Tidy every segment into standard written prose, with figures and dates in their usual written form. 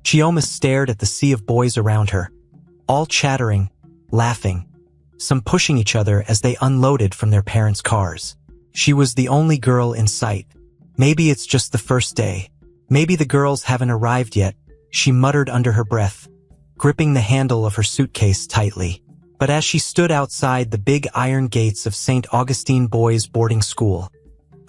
Chioma stared at the sea of boys around her, all chattering, laughing, some pushing each other as they unloaded from their parents' cars. She was the only girl in sight. Maybe it's just the first day. Maybe the girls haven't arrived yet, she muttered under her breath, gripping the handle of her suitcase tightly. But as she stood outside the big iron gates of St. Augustine Boys' boarding school,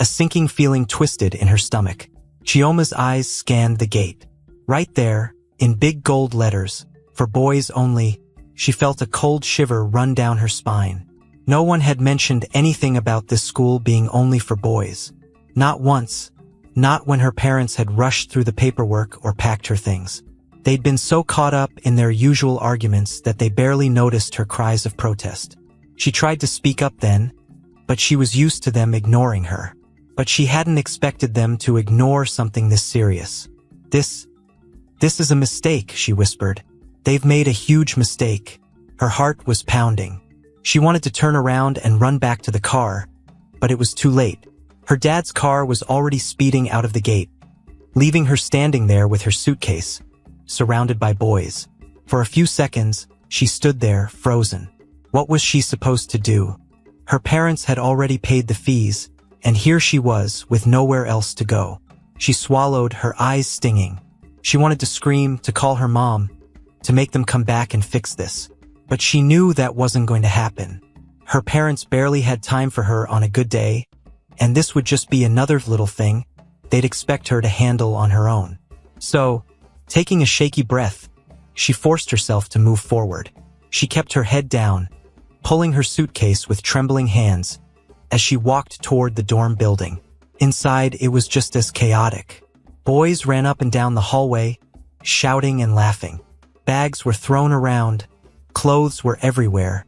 a sinking feeling twisted in her stomach. Chioma's eyes scanned the gate. Right there, in big gold letters, for boys only, she felt a cold shiver run down her spine. No one had mentioned anything about this school being only for boys. Not once. Not when her parents had rushed through the paperwork or packed her things. They'd been so caught up in their usual arguments that they barely noticed her cries of protest. She tried to speak up then, but she was used to them ignoring her. But she hadn't expected them to ignore something this serious. This is a mistake, she whispered. They've made a huge mistake. Her heart was pounding. She wanted to turn around and run back to the car, but it was too late. Her dad's car was already speeding out of the gate, leaving her standing there with her suitcase, surrounded by boys. For a few seconds, she stood there, frozen. What was she supposed to do? Her parents had already paid the fees, and here she was, with nowhere else to go. She swallowed, her eyes stinging. She wanted to scream, to call her mom, to make them come back and fix this. But she knew that wasn't going to happen. Her parents barely had time for her on a good day, and this would just be another little thing they'd expect her to handle on her own. So, taking a shaky breath, she forced herself to move forward. She kept her head down, pulling her suitcase with trembling hands as she walked toward the dorm building. Inside, it was just as chaotic. Boys ran up and down the hallway, shouting and laughing. Bags were thrown around, clothes were everywhere,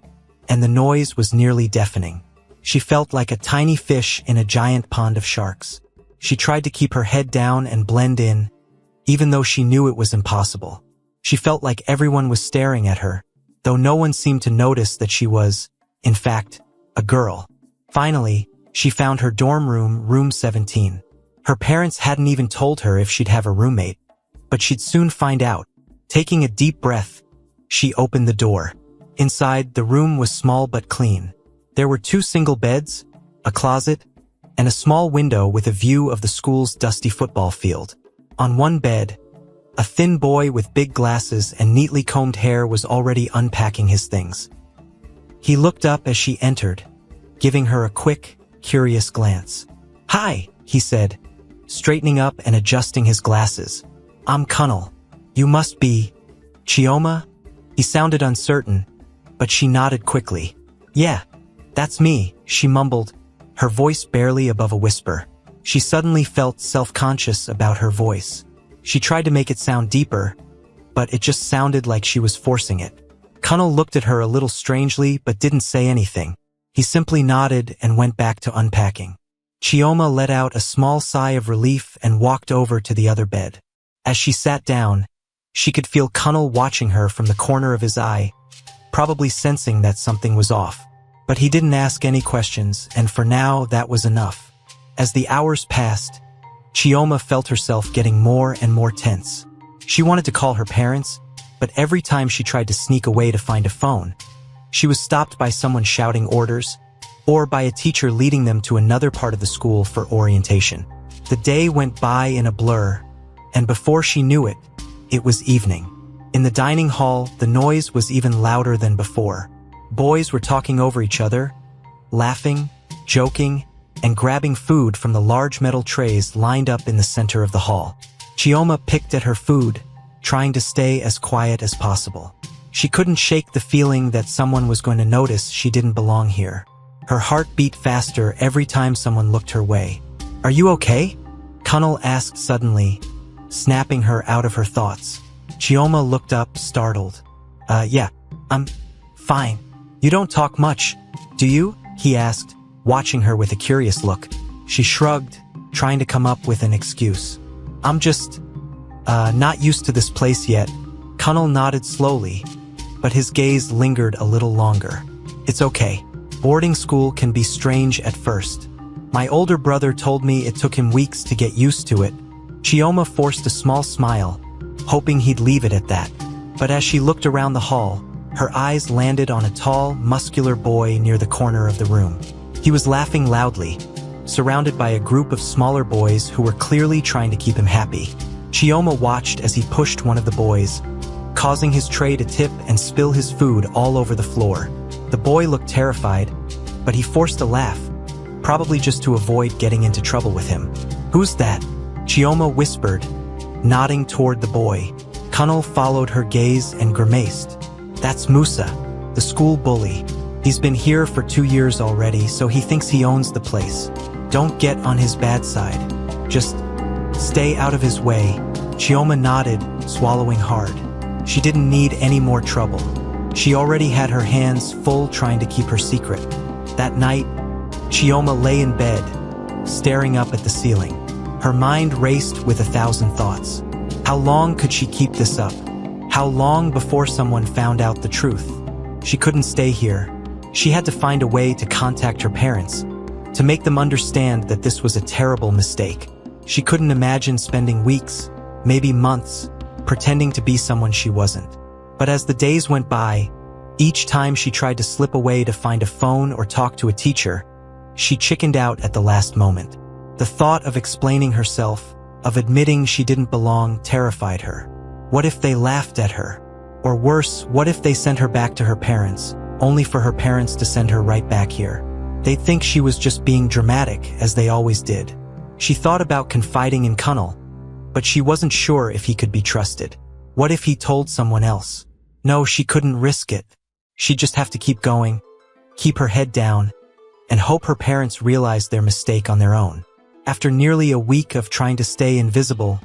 and the noise was nearly deafening. She felt like a tiny fish in a giant pond of sharks. She tried to keep her head down and blend in, even though she knew it was impossible. She felt like everyone was staring at her, though no one seemed to notice that she was, in fact, a girl. Finally, she found her dorm room, room 17. Her parents hadn't even told her if she'd have a roommate, but she'd soon find out. Taking a deep breath, she opened the door. Inside, the room was small but clean. There were 2 single beds, a closet, and a small window with a view of the school's dusty football field. On one bed, a thin boy with big glasses and neatly combed hair was already unpacking his things. He looked up as she entered, giving her a quick, curious glance. "Hi," he said, straightening up and adjusting his glasses. "I'm Cunnel. You must be Chioma?" He sounded uncertain, but she nodded quickly. "Yeah, that's me," she mumbled, her voice barely above a whisper. She suddenly felt self-conscious about her voice. She tried to make it sound deeper, but it just sounded like she was forcing it. Cunnel looked at her a little strangely but didn't say anything. He simply nodded and went back to unpacking. Chioma let out a small sigh of relief and walked over to the other bed. As she sat down, she could feel Cunnel watching her from the corner of his eye, probably sensing that something was off. But he didn't ask any questions, and for now that was enough. As the hours passed, Chioma felt herself getting more and more tense. She wanted to call her parents, but every time she tried to sneak away to find a phone, she was stopped by someone shouting orders, or by a teacher leading them to another part of the school for orientation. The day went by in a blur, and before she knew it, it was evening. In the dining hall, the noise was even louder than before. Boys were talking over each other, laughing, joking, and grabbing food from the large metal trays lined up in the center of the hall. Chioma picked at her food, trying to stay as quiet as possible. She couldn't shake the feeling that someone was going to notice she didn't belong here. Her heart beat faster every time someone looked her way. "Are you okay?" Cunnel asked suddenly, snapping her out of her thoughts. Chioma looked up, startled. Yeah, I'm fine. You don't talk much, do you?" he asked, watching her with a curious look. She shrugged, trying to come up with an excuse. "I'm just, not used to this place yet." Cunnel nodded slowly, but his gaze lingered a little longer. "It's okay. Boarding school can be strange at first. My older brother told me it took him weeks to get used to it." Chioma forced a small smile, hoping he'd leave it at that. But as she looked around the hall, her eyes landed on a tall, muscular boy near the corner of the room. He was laughing loudly, surrounded by a group of smaller boys who were clearly trying to keep him happy. Chioma watched as he pushed one of the boys, causing his tray to tip and spill his food all over the floor. The boy looked terrified, but he forced a laugh, probably just to avoid getting into trouble with him. "Who's that?" Chioma whispered, nodding toward the boy. Kunal followed her gaze and grimaced. "That's Musa, the school bully. He's been here for 2 years already, so he thinks he owns the place. Don't get on his bad side. Just stay out of his way." Chioma nodded, swallowing hard. She didn't need any more trouble. She already had her hands full trying to keep her secret. That night, Chioma lay in bed, staring up at the ceiling. Her mind raced with 1,000 thoughts. How long could she keep this up? How long before someone found out the truth? She couldn't stay here. She had to find a way to contact her parents, to make them understand that this was a terrible mistake. She couldn't imagine spending weeks, maybe months, pretending to be someone she wasn't. But as the days went by, each time she tried to slip away to find a phone or talk to a teacher, she chickened out at the last moment. The thought of explaining herself, of admitting she didn't belong, terrified her. What if they laughed at her? Or worse, what if they sent her back to her parents, only for her parents to send her right back here? They'd think she was just being dramatic, as they always did. She thought about confiding in Kunal, but she wasn't sure if he could be trusted. What if he told someone else? No, she couldn't risk it. She'd just have to keep going, keep her head down, and hope her parents realized their mistake on their own. After nearly a week of trying to stay invisible,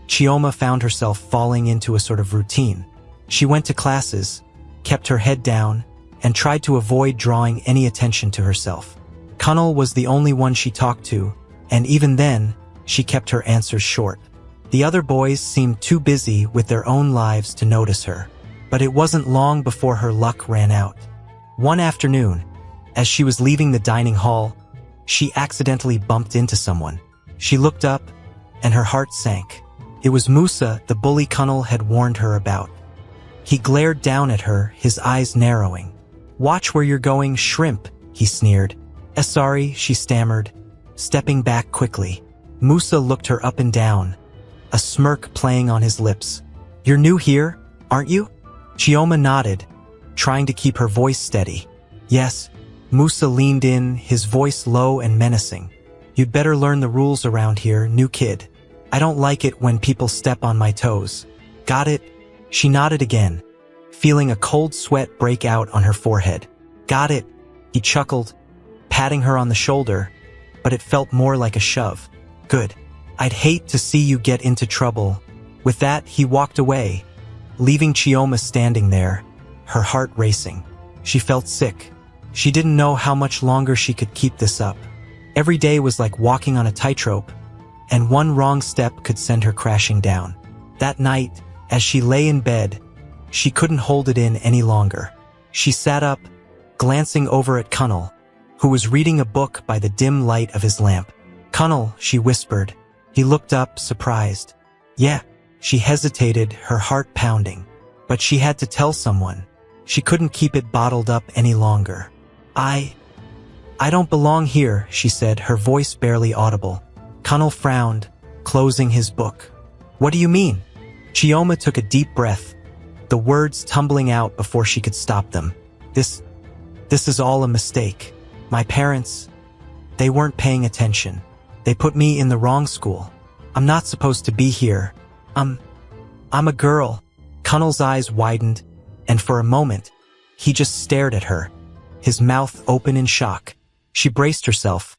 Chioma found herself falling into a sort of routine. She went to classes, kept her head down, and tried to avoid drawing any attention to herself. Kunal was the only one she talked to, and even then, she kept her answers short. The other boys seemed too busy with their own lives to notice her. But it wasn't long before her luck ran out. One afternoon, as she was leaving the dining hall, she accidentally bumped into someone. She looked up, and her heart sank. It was Musa, the bully Kunal had warned her about. He glared down at her, his eyes narrowing. "Watch where you're going, shrimp," he sneered. "Sorry," she stammered, stepping back quickly. Musa looked her up and down, a smirk playing on his lips. "You're new here, aren't you?" Chioma nodded, trying to keep her voice steady. "Yes." Musa leaned in, his voice low and menacing. "You'd better learn the rules around here, new kid. I don't like it when people step on my toes. Got it?" She nodded again, feeling a cold sweat break out on her forehead. "Got it," he chuckled, patting her on the shoulder, but it felt more like a shove. "Good. I'd hate to see you get into trouble." With that, he walked away, leaving Chioma standing there, her heart racing. She felt sick. She didn't know how much longer she could keep this up. Every day was like walking on a tightrope, and one wrong step could send her crashing down. That night, as she lay in bed, she couldn't hold it in any longer. She sat up, glancing over at Kunal, who was reading a book by the dim light of his lamp. "Kunal," she whispered. He looked up, surprised. "Yeah." She hesitated, her heart pounding. But she had to tell someone. She couldn't keep it bottled up any longer. I don't belong here," she said, her voice barely audible. Kunal frowned, closing his book. "What do you mean?" Chioma took a deep breath, the words tumbling out before she could stop them. This is all a mistake. My parents, they weren't paying attention. They put me in the wrong school. I'm not supposed to be here. I'm a girl." Kunal's eyes widened, and for a moment, he just stared at her, his mouth open in shock. She braced herself,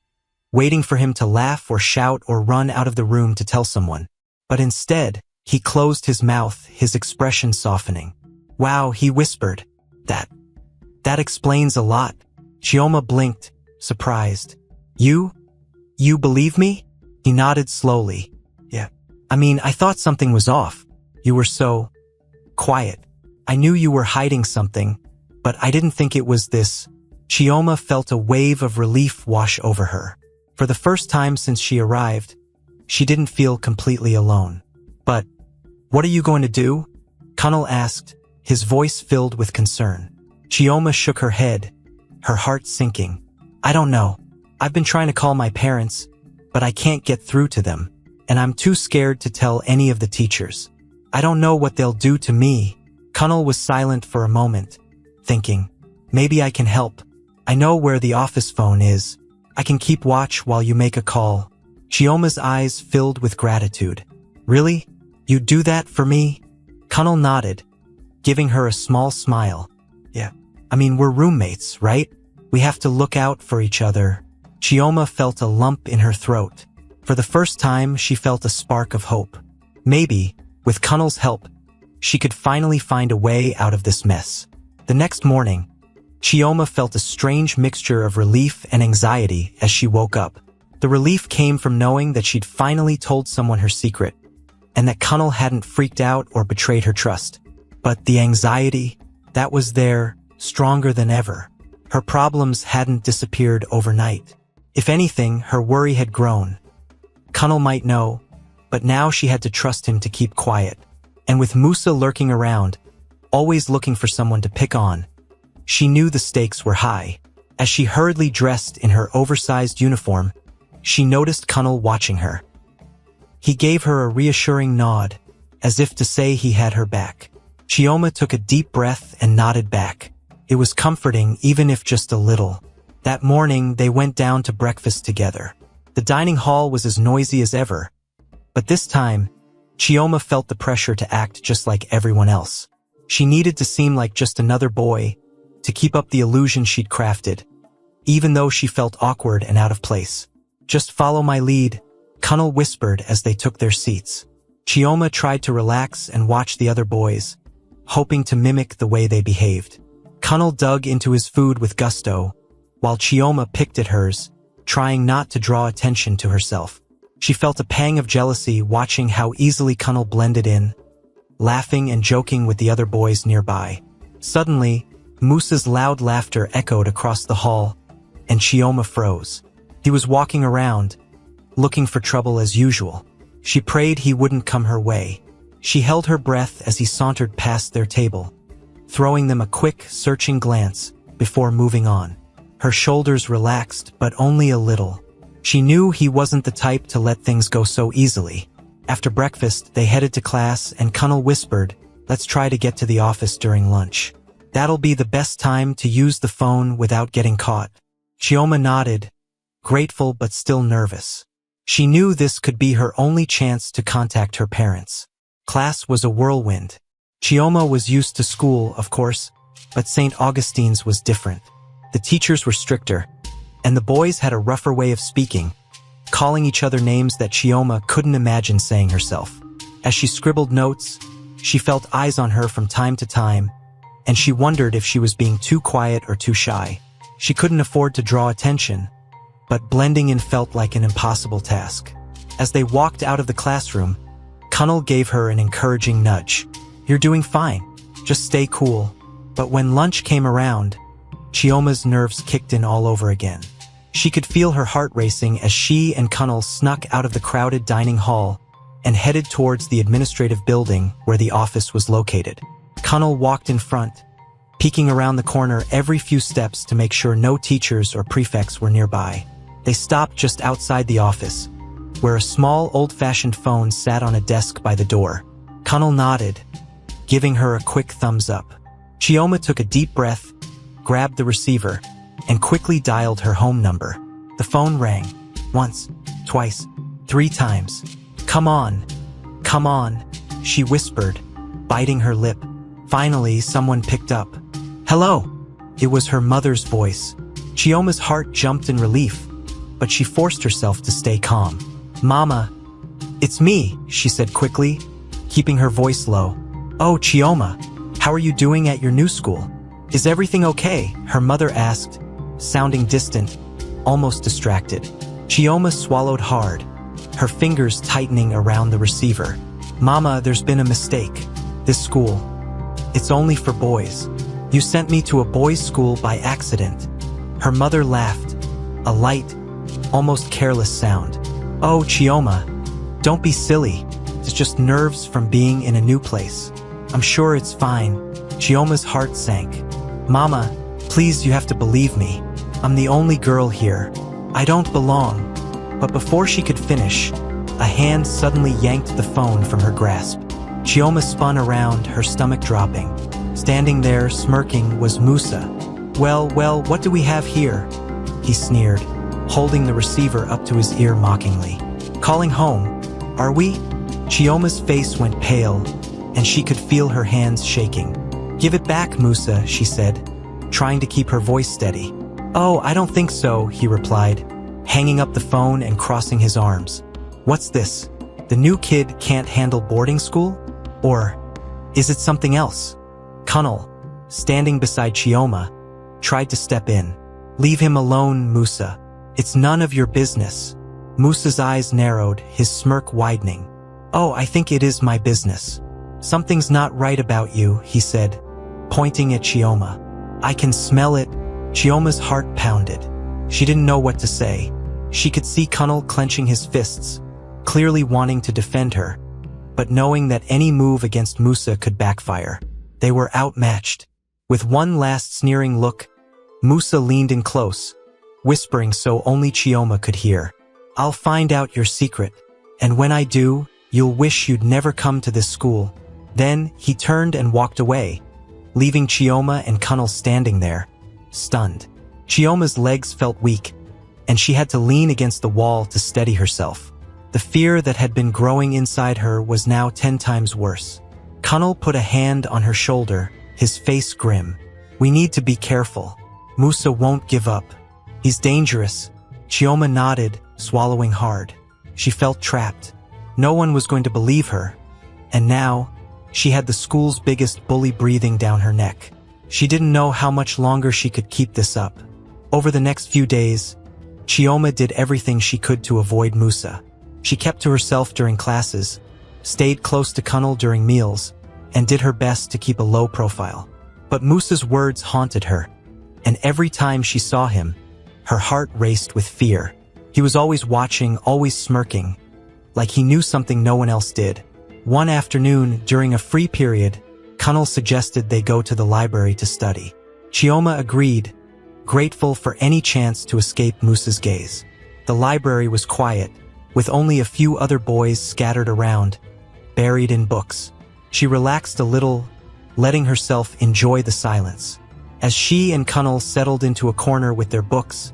waiting for him to laugh or shout or run out of the room to tell someone. But instead, he closed his mouth, his expression softening. "Wow," he whispered. That explains a lot." Chioma blinked, surprised. You believe me?" He nodded slowly. "Yeah. I mean, I thought something was off. You were so quiet. I knew you were hiding something, but I didn't think it was this." Chioma felt a wave of relief wash over her. For the first time since she arrived, she didn't feel completely alone. But What are you going to do? Kunnel asked, his voice filled with concern. Chioma shook her head, her heart sinking. I don't know. I've been trying to call my parents, but I can't get through to them, and I'm too scared to tell any of the teachers. I don't know what they'll do to me. Kunnel was silent for a moment, thinking, maybe I can help. I know where the office phone is. I can keep watch while you make a call. Chioma's eyes filled with gratitude. Really? You'd do that for me? Kunnel nodded, giving her a small smile. Yeah. I mean, we're roommates, right? We have to look out for each other. Chioma felt a lump in her throat. For the first time, she felt a spark of hope. Maybe, with Kunnel's help, she could finally find a way out of this mess. The next morning, Chioma felt a strange mixture of relief and anxiety as she woke up. The relief came from knowing that she'd finally told someone her secret, and that Kunnel hadn't freaked out or betrayed her trust. But the anxiety, that was there, stronger than ever. Her problems hadn't disappeared overnight. If anything, her worry had grown. Kunnel might know, but now she had to trust him to keep quiet. And with Musa lurking around, always looking for someone to pick on, she knew the stakes were high. As she hurriedly dressed in her oversized uniform, she noticed Kunnel watching her. He gave her a reassuring nod, as if to say he had her back. Chioma took a deep breath and nodded back. It was comforting, even if just a little. That morning, they went down to breakfast together. The dining hall was as noisy as ever, but this time, Chioma felt the pressure to act just like everyone else. She needed to seem like just another boy, to keep up the illusion she'd crafted, even though she felt awkward and out of place. Just follow my lead, Kunnel whispered as they took their seats. Chioma tried to relax and watch the other boys, hoping to mimic the way they behaved. Kunnel dug into his food with gusto, while Chioma picked at hers, trying not to draw attention to herself. She felt a pang of jealousy watching how easily Kunnel blended in, laughing and joking with the other boys nearby. Suddenly, Musa's loud laughter echoed across the hall, and Chioma froze. He was walking around, looking for trouble as usual. She prayed he wouldn't come her way. She held her breath as he sauntered past their table, throwing them a quick, searching glance before moving on. Her shoulders relaxed, but only a little. She knew he wasn't the type to let things go so easily. After breakfast, they headed to class, and Kunnel whispered, "Let's try to get to the office during lunch. That'll be the best time to use the phone without getting caught." Chioma nodded, grateful but still nervous. She knew this could be her only chance to contact her parents. Class was a whirlwind. Chioma was used to school, of course, but St. Augustine's was different. The teachers were stricter, and the boys had a rougher way of speaking, calling each other names that Chioma couldn't imagine saying herself. As she scribbled notes, she felt eyes on her from time to time, and she wondered if she was being too quiet or too shy. She couldn't afford to draw attention, but blending in felt like an impossible task. As they walked out of the classroom, Kunnel gave her an encouraging nudge. "You're doing fine. Just stay cool." But when lunch came around, Chioma's nerves kicked in all over again. She could feel her heart racing as she and Kunnel snuck out of the crowded dining hall and headed towards the administrative building where the office was located. Kunnel walked in front, peeking around the corner every few steps to make sure no teachers or prefects were nearby. They stopped just outside the office, where a small old-fashioned phone sat on a desk by the door. Kunnel nodded, giving her a quick thumbs up. Chioma took a deep breath, grabbed the receiver, and quickly dialed her home number. The phone rang, once, twice, 3 times. Come on, she whispered, biting her lip. Finally, someone picked up. "Hello." It was her mother's voice. Chioma's heart jumped in relief, but she forced herself to stay calm. "Mama, it's me," she said quickly, keeping her voice low. "Oh, Chioma, how are you doing at your new school? Is everything okay?" her mother asked, sounding distant, almost distracted. Chioma swallowed hard, her fingers tightening around the receiver. "Mama, there's been a mistake. This school, it's only for boys. You sent me to a boys' school by accident." Her mother laughed, a light, almost careless sound. "Oh, Chioma, don't be silly. It's just nerves from being in a new place. I'm sure it's fine. Chioma's heart sank. Mama, please, you have to believe me. I'm the only girl here. I don't belong. But before she could finish, a hand suddenly yanked the phone from her grasp. Chioma spun around, her stomach dropping. Standing there, smirking, was Musa. Well, what do we have here? He sneered, holding the receiver up to his ear mockingly. Calling home, are we? Chioma's face went pale, and she could feel her hands shaking. Give it back, Musa, she said, trying to keep her voice steady. Oh, I don't think so, he replied, hanging up the phone and crossing his arms. What's this? The new kid can't handle boarding school? Or is it something else? Kunal, standing beside Chioma, tried to step in. Leave him alone, Musa. It's none of your business. Musa's eyes narrowed, his smirk widening. Oh, I think it is my business. Something's not right about you, he said, pointing at Chioma. I can smell it. Chioma's heart pounded. She didn't know what to say. She could see Kunal clenching his fists, clearly wanting to defend her, but knowing that any move against Musa could backfire. They were outmatched. With one last sneering look, Musa leaned in close, whispering so only Chioma could hear. I'll find out your secret, and when I do, you'll wish you'd never come to this school. Then he turned and walked away, leaving Chioma and Kunal standing there, stunned. Chioma's legs felt weak, and she had to lean against the wall to steady herself. The fear that had been growing inside her was now 10 times worse. Kunal put a hand on her shoulder, his face grim. We need to be careful. Musa won't give up. He's dangerous. Chioma nodded, swallowing hard. She felt trapped. No one was going to believe her. And now, she had the school's biggest bully breathing down her neck. She didn't know how much longer she could keep this up. Over the next few days, Chioma did everything she could to avoid Musa. She kept to herself during classes, stayed close to Kunal during meals, and did her best to keep a low profile. But Musa's words haunted her, and every time she saw him, her heart raced with fear. He was always watching, always smirking, like he knew something no one else did. One afternoon, during a free period, Kunal suggested they go to the library to study. Chioma agreed, grateful for any chance to escape Musa's gaze. The library was quiet, with only a few other boys scattered around, buried in books. She relaxed a little, letting herself enjoy the silence. As she and Kunal settled into a corner with their books,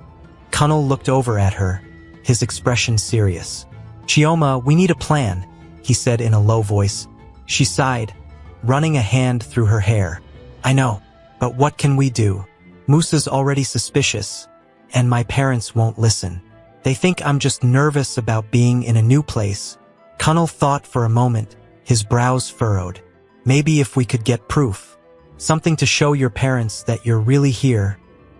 Kunal looked over at her, his expression serious. Chioma, we need a plan, he said in a low voice. She sighed, running a hand through her hair. I know, but what can we do? Musa's already suspicious, and my parents won't listen. They think I'm just nervous about being in a new place. Kunal thought for a moment, his brows furrowed. Maybe if we could get proof. Something to show your parents that you're really here,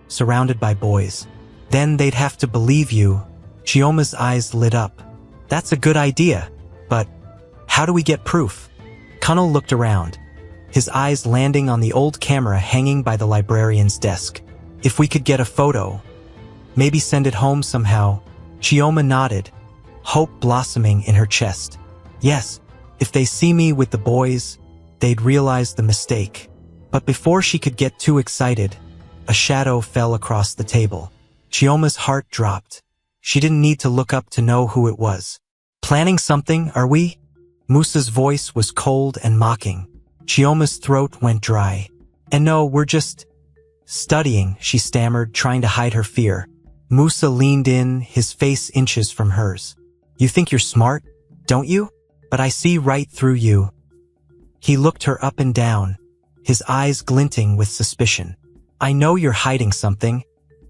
surrounded by boys. Then they'd have to believe you. Chioma's eyes lit up. That's a good idea, but how do we get proof? Kunal looked around, his eyes landing on the old camera hanging by the librarian's desk. If we could get a photo, maybe send it home somehow. Chioma nodded, hope blossoming in her chest. Yes, if they see me with the boys, they'd realize the mistake. But before she could get too excited, a shadow fell across the table. Chioma's heart dropped. She didn't need to look up to know who it was. Planning something, are we? Musa's voice was cold and mocking. Chioma's throat went dry. And no, we're just studying, she stammered, trying to hide her fear. Musa leaned in, his face inches from hers. You think you're smart, don't you? But I see right through you. He looked her up and down, his eyes glinting with suspicion. I know you're hiding something,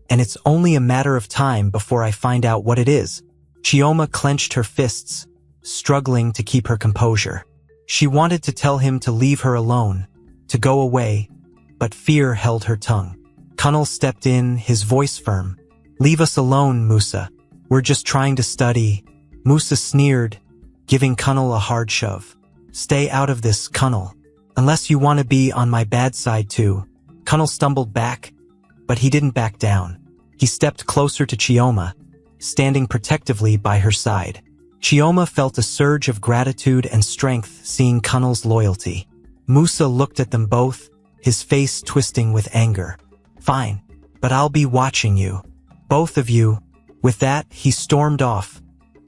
and it's only a matter of time before I find out what it is. Chioma clenched her fists, struggling to keep her composure. She wanted to tell him to leave her alone, to go away, but fear held her tongue. Kunal stepped in, his voice firm. Leave us alone, Musa. We're just trying to study. Musa sneered, giving Kunal a hard shove. Stay out of this, Kunal. Unless you want to be on my bad side too. Kunal stumbled back, but he didn't back down. He stepped closer to Chioma, standing protectively by her side. Chioma felt a surge of gratitude and strength seeing Kunnal's loyalty. Musa looked at them both, his face twisting with anger. "Fine, but I'll be watching you. Both of you." With that, he stormed off,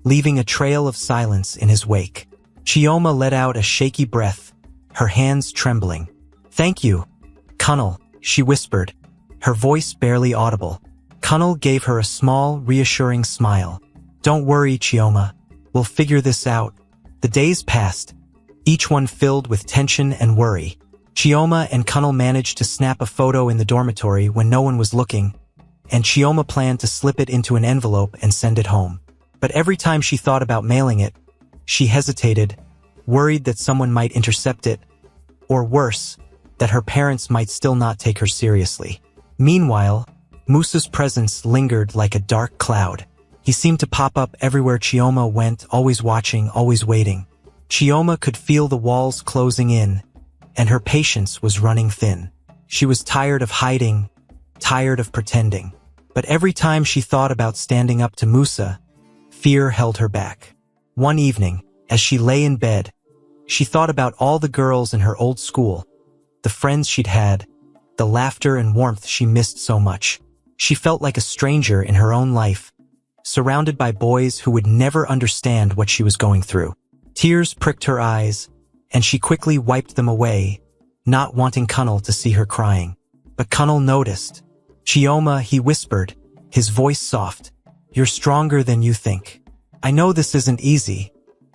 leaving a trail of silence in his wake. Chioma let out a shaky breath, her hands trembling. "Thank you, Kunnal," she whispered, her voice barely audible. Kunnal gave her a small, reassuring smile. "Don't worry, Chioma. We'll figure this out." The days passed, each one filled with tension and worry. Chioma and Kunnal managed to snap a photo in the dormitory when no one was looking, and Chioma planned to slip it into an envelope and send it home. But every time she thought about mailing it, she hesitated, worried that someone might intercept it, or worse, that her parents might still not take her seriously. Meanwhile, Musa's presence lingered like a dark cloud. He seemed to pop up everywhere Chioma went, always watching, always waiting. Chioma could feel the walls closing in, and her patience was running thin. She was tired of hiding, tired of pretending. But every time she thought about standing up to Musa, fear held her back. One evening, as she lay in bed, she thought about all the girls in her old school, the friends she'd had, the laughter and warmth she missed so much. She felt like a stranger in her own life, surrounded by boys who would never understand what she was going through. Tears pricked her eyes, and she quickly wiped them away, not wanting Kunnal to see her crying. But Kunnal noticed. "Chioma," he whispered, his voice soft. "You're stronger than you think. I know this isn't easy,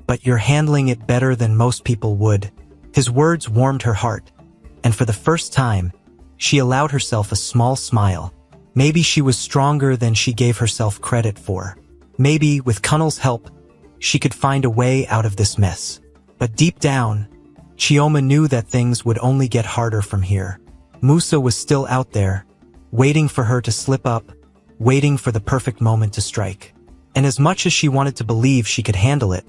but you're handling it better than most people would." His words warmed her heart, and for the first time, she allowed herself a small smile. Maybe she was stronger than she gave herself credit for. Maybe, with Kunnal's help, she could find a way out of this mess. But deep down, Chioma knew that things would only get harder from here. Musa was still out there, waiting for her to slip up, waiting for the perfect moment to strike. And as much as she wanted to believe she could handle it,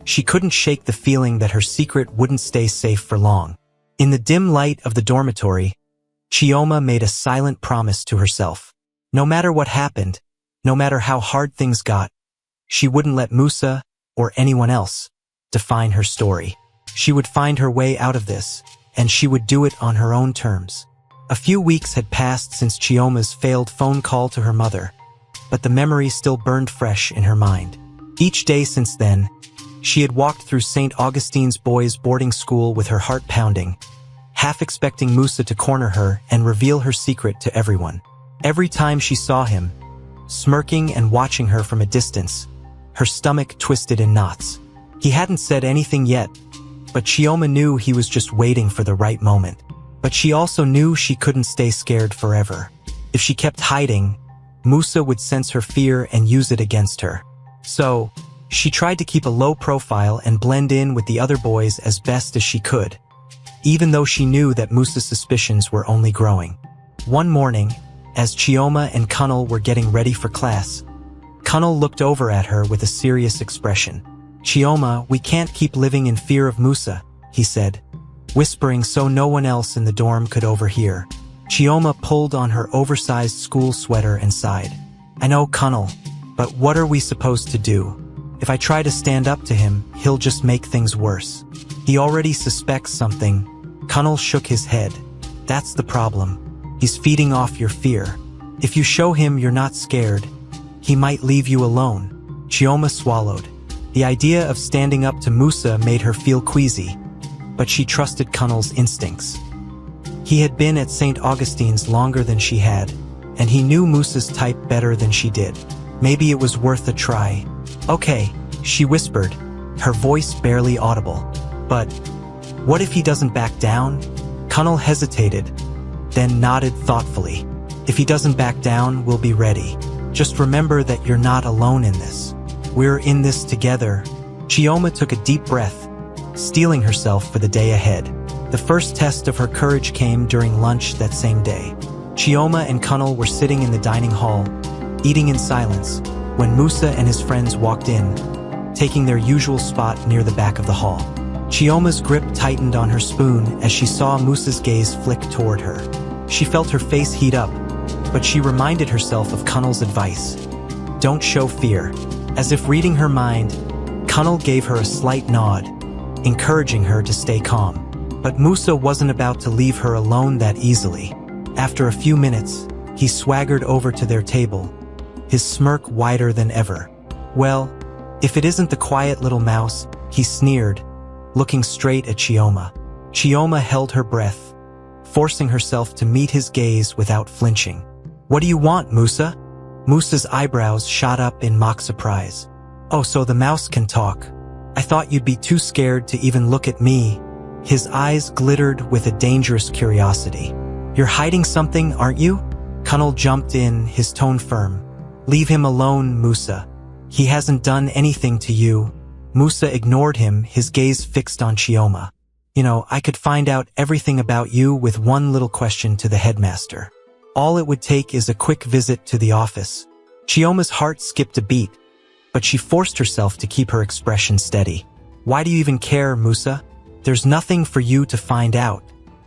she couldn't shake the feeling that her secret wouldn't stay safe for long. In the dim light of the dormitory, Chioma made a silent promise to herself. No matter what happened, no matter how hard things got, she wouldn't let Musa, or anyone else, define her story. She would find her way out of this, and she would do it on her own terms. A few weeks had passed since Chioma's failed phone call to her mother, but the memory still burned fresh in her mind. Each day since then, she had walked through St. Augustine's boys' boarding school with her heart pounding, half expecting Musa to corner her and reveal her secret to everyone. Every time she saw him, smirking and watching her from a distance, her stomach twisted in knots. He hadn't said anything yet, but Chioma knew he was just waiting for the right moment. But she also knew she couldn't stay scared forever. If she kept hiding, Musa would sense her fear and use it against her. So, she tried to keep a low profile and blend in with the other boys as best as she could, even though she knew that Musa's suspicions were only growing. One morning, as Chioma and Kunnal were getting ready for class, Kunnal looked over at her with a serious expression. "Chioma, we can't keep living in fear of Musa," he said, whispering so no one else in the dorm could overhear. Chioma pulled on her oversized school sweater and sighed. "I know, Kunnal, but what are we supposed to do? If I try to stand up to him, he'll just make things worse. He already suspects something." Kunnal shook his head. "That's the problem. He's feeding off your fear. If you show him you're not scared, he might leave you alone." Chioma swallowed. The idea of standing up to Musa made her feel queasy, but she trusted Kunnal's instincts. He had been at St. Augustine's longer than she had, and he knew Musa's type better than she did. Maybe it was worth a try. "Okay," she whispered, her voice barely audible. "But what if he doesn't back down?" Kunnal hesitated, then nodded thoughtfully. "If he doesn't back down, we'll be ready. Just remember that you're not alone in this. We're in this together." Chioma took a deep breath, steeling herself for the day ahead. The first test of her courage came during lunch that same day. Chioma and Kunnal were sitting in the dining hall, eating in silence, when Musa and his friends walked in, taking their usual spot near the back of the hall. Chioma's grip tightened on her spoon as she saw Musa's gaze flick toward her. She felt her face heat up, but she reminded herself of Kunnal's advice. Don't show fear. As if reading her mind, Kunal gave her a slight nod, encouraging her to stay calm. But Musa wasn't about to leave her alone that easily. After a few minutes, he swaggered over to their table, his smirk wider than ever. "Well, if it isn't the quiet little mouse," he sneered, looking straight at Chioma. Chioma held her breath, forcing herself to meet his gaze without flinching. "What do you want, Musa?" Musa's eyebrows shot up in mock surprise. "Oh, so the mouse can talk. I thought you'd be too scared to even look at me." His eyes glittered with a dangerous curiosity. "You're hiding something, aren't you?" Kunal jumped in, his tone firm. "Leave him alone, Musa. He hasn't done anything to you." Musa ignored him, his gaze fixed on Chioma. "You know, I could find out everything about you with one little question to the headmaster. All it would take is a quick visit to the office." Chioma's heart skipped a beat, but she forced herself to keep her expression steady. "Why do you even care, Musa? There's nothing for you to find out."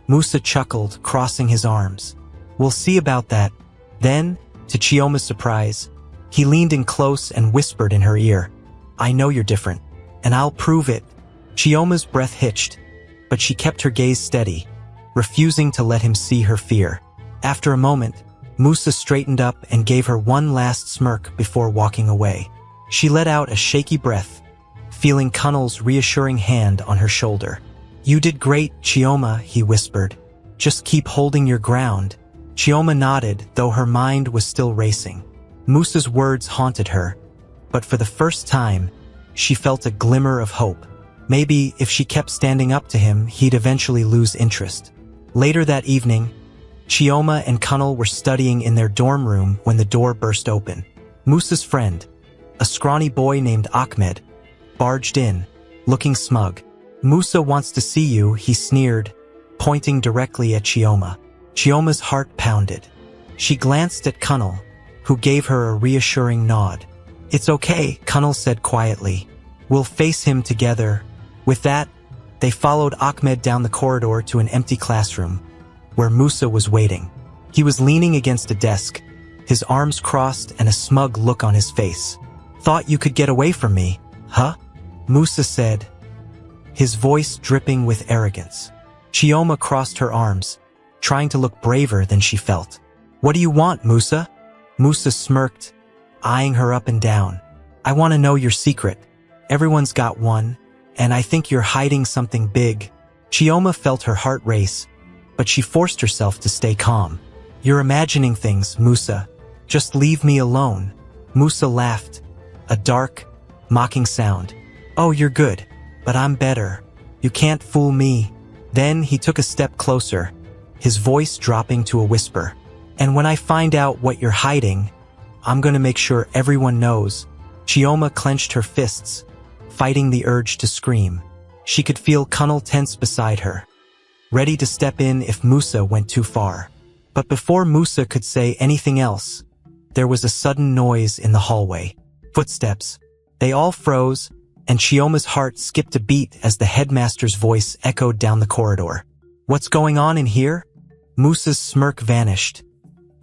Musa chuckled, crossing his arms. "We'll see about that." Then, to Chioma's surprise, he leaned in close and whispered in her ear, "I know you're different, and I'll prove it." Chioma's breath hitched, but she kept her gaze steady, refusing to let him see her fear. After a moment, Musa straightened up and gave her one last smirk before walking away. She let out a shaky breath, feeling Kunal's reassuring hand on her shoulder. "You did great, Chioma," he whispered. "Just keep holding your ground." Chioma nodded, though her mind was still racing. Musa's words haunted her, but for the first time, she felt a glimmer of hope. Maybe if she kept standing up to him, he'd eventually lose interest. Later that evening, Chioma and Kunal were studying in their dorm room when the door burst open. Musa's friend, a scrawny boy named Ahmed, barged in, looking smug. "Musa wants to see you," he sneered, pointing directly at Chioma. Chioma's heart pounded. She glanced at Kunal, who gave her a reassuring nod. "It's okay," Kunal said quietly. "We'll face him together." With that, they followed Ahmed down the corridor to an empty classroom, where Musa was waiting. He was leaning against a desk, his arms crossed and a smug look on his face. "Thought you could get away from me, huh?" Musa said, his voice dripping with arrogance. Chioma crossed her arms, trying to look braver than she felt. "What do you want, Musa?" Musa smirked, eyeing her up and down. "I want to know your secret. Everyone's got one, and I think you're hiding something big." Chioma felt her heart race, but she forced herself to stay calm. "You're imagining things, Musa. Just leave me alone." Musa laughed, a dark, mocking sound. "Oh, you're good, but I'm better. You can't fool me." Then he took a step closer, his voice dropping to a whisper. "And when I find out what you're hiding, I'm going to make sure everyone knows." Chioma clenched her fists, fighting the urge to scream. She could feel Kunal tense beside her, ready to step in if Musa went too far. But before Musa could say anything else, there was a sudden noise in the hallway. Footsteps. They all froze, and Chioma's heart skipped a beat as the headmaster's voice echoed down the corridor. "What's going on in here?" Musa's smirk vanished,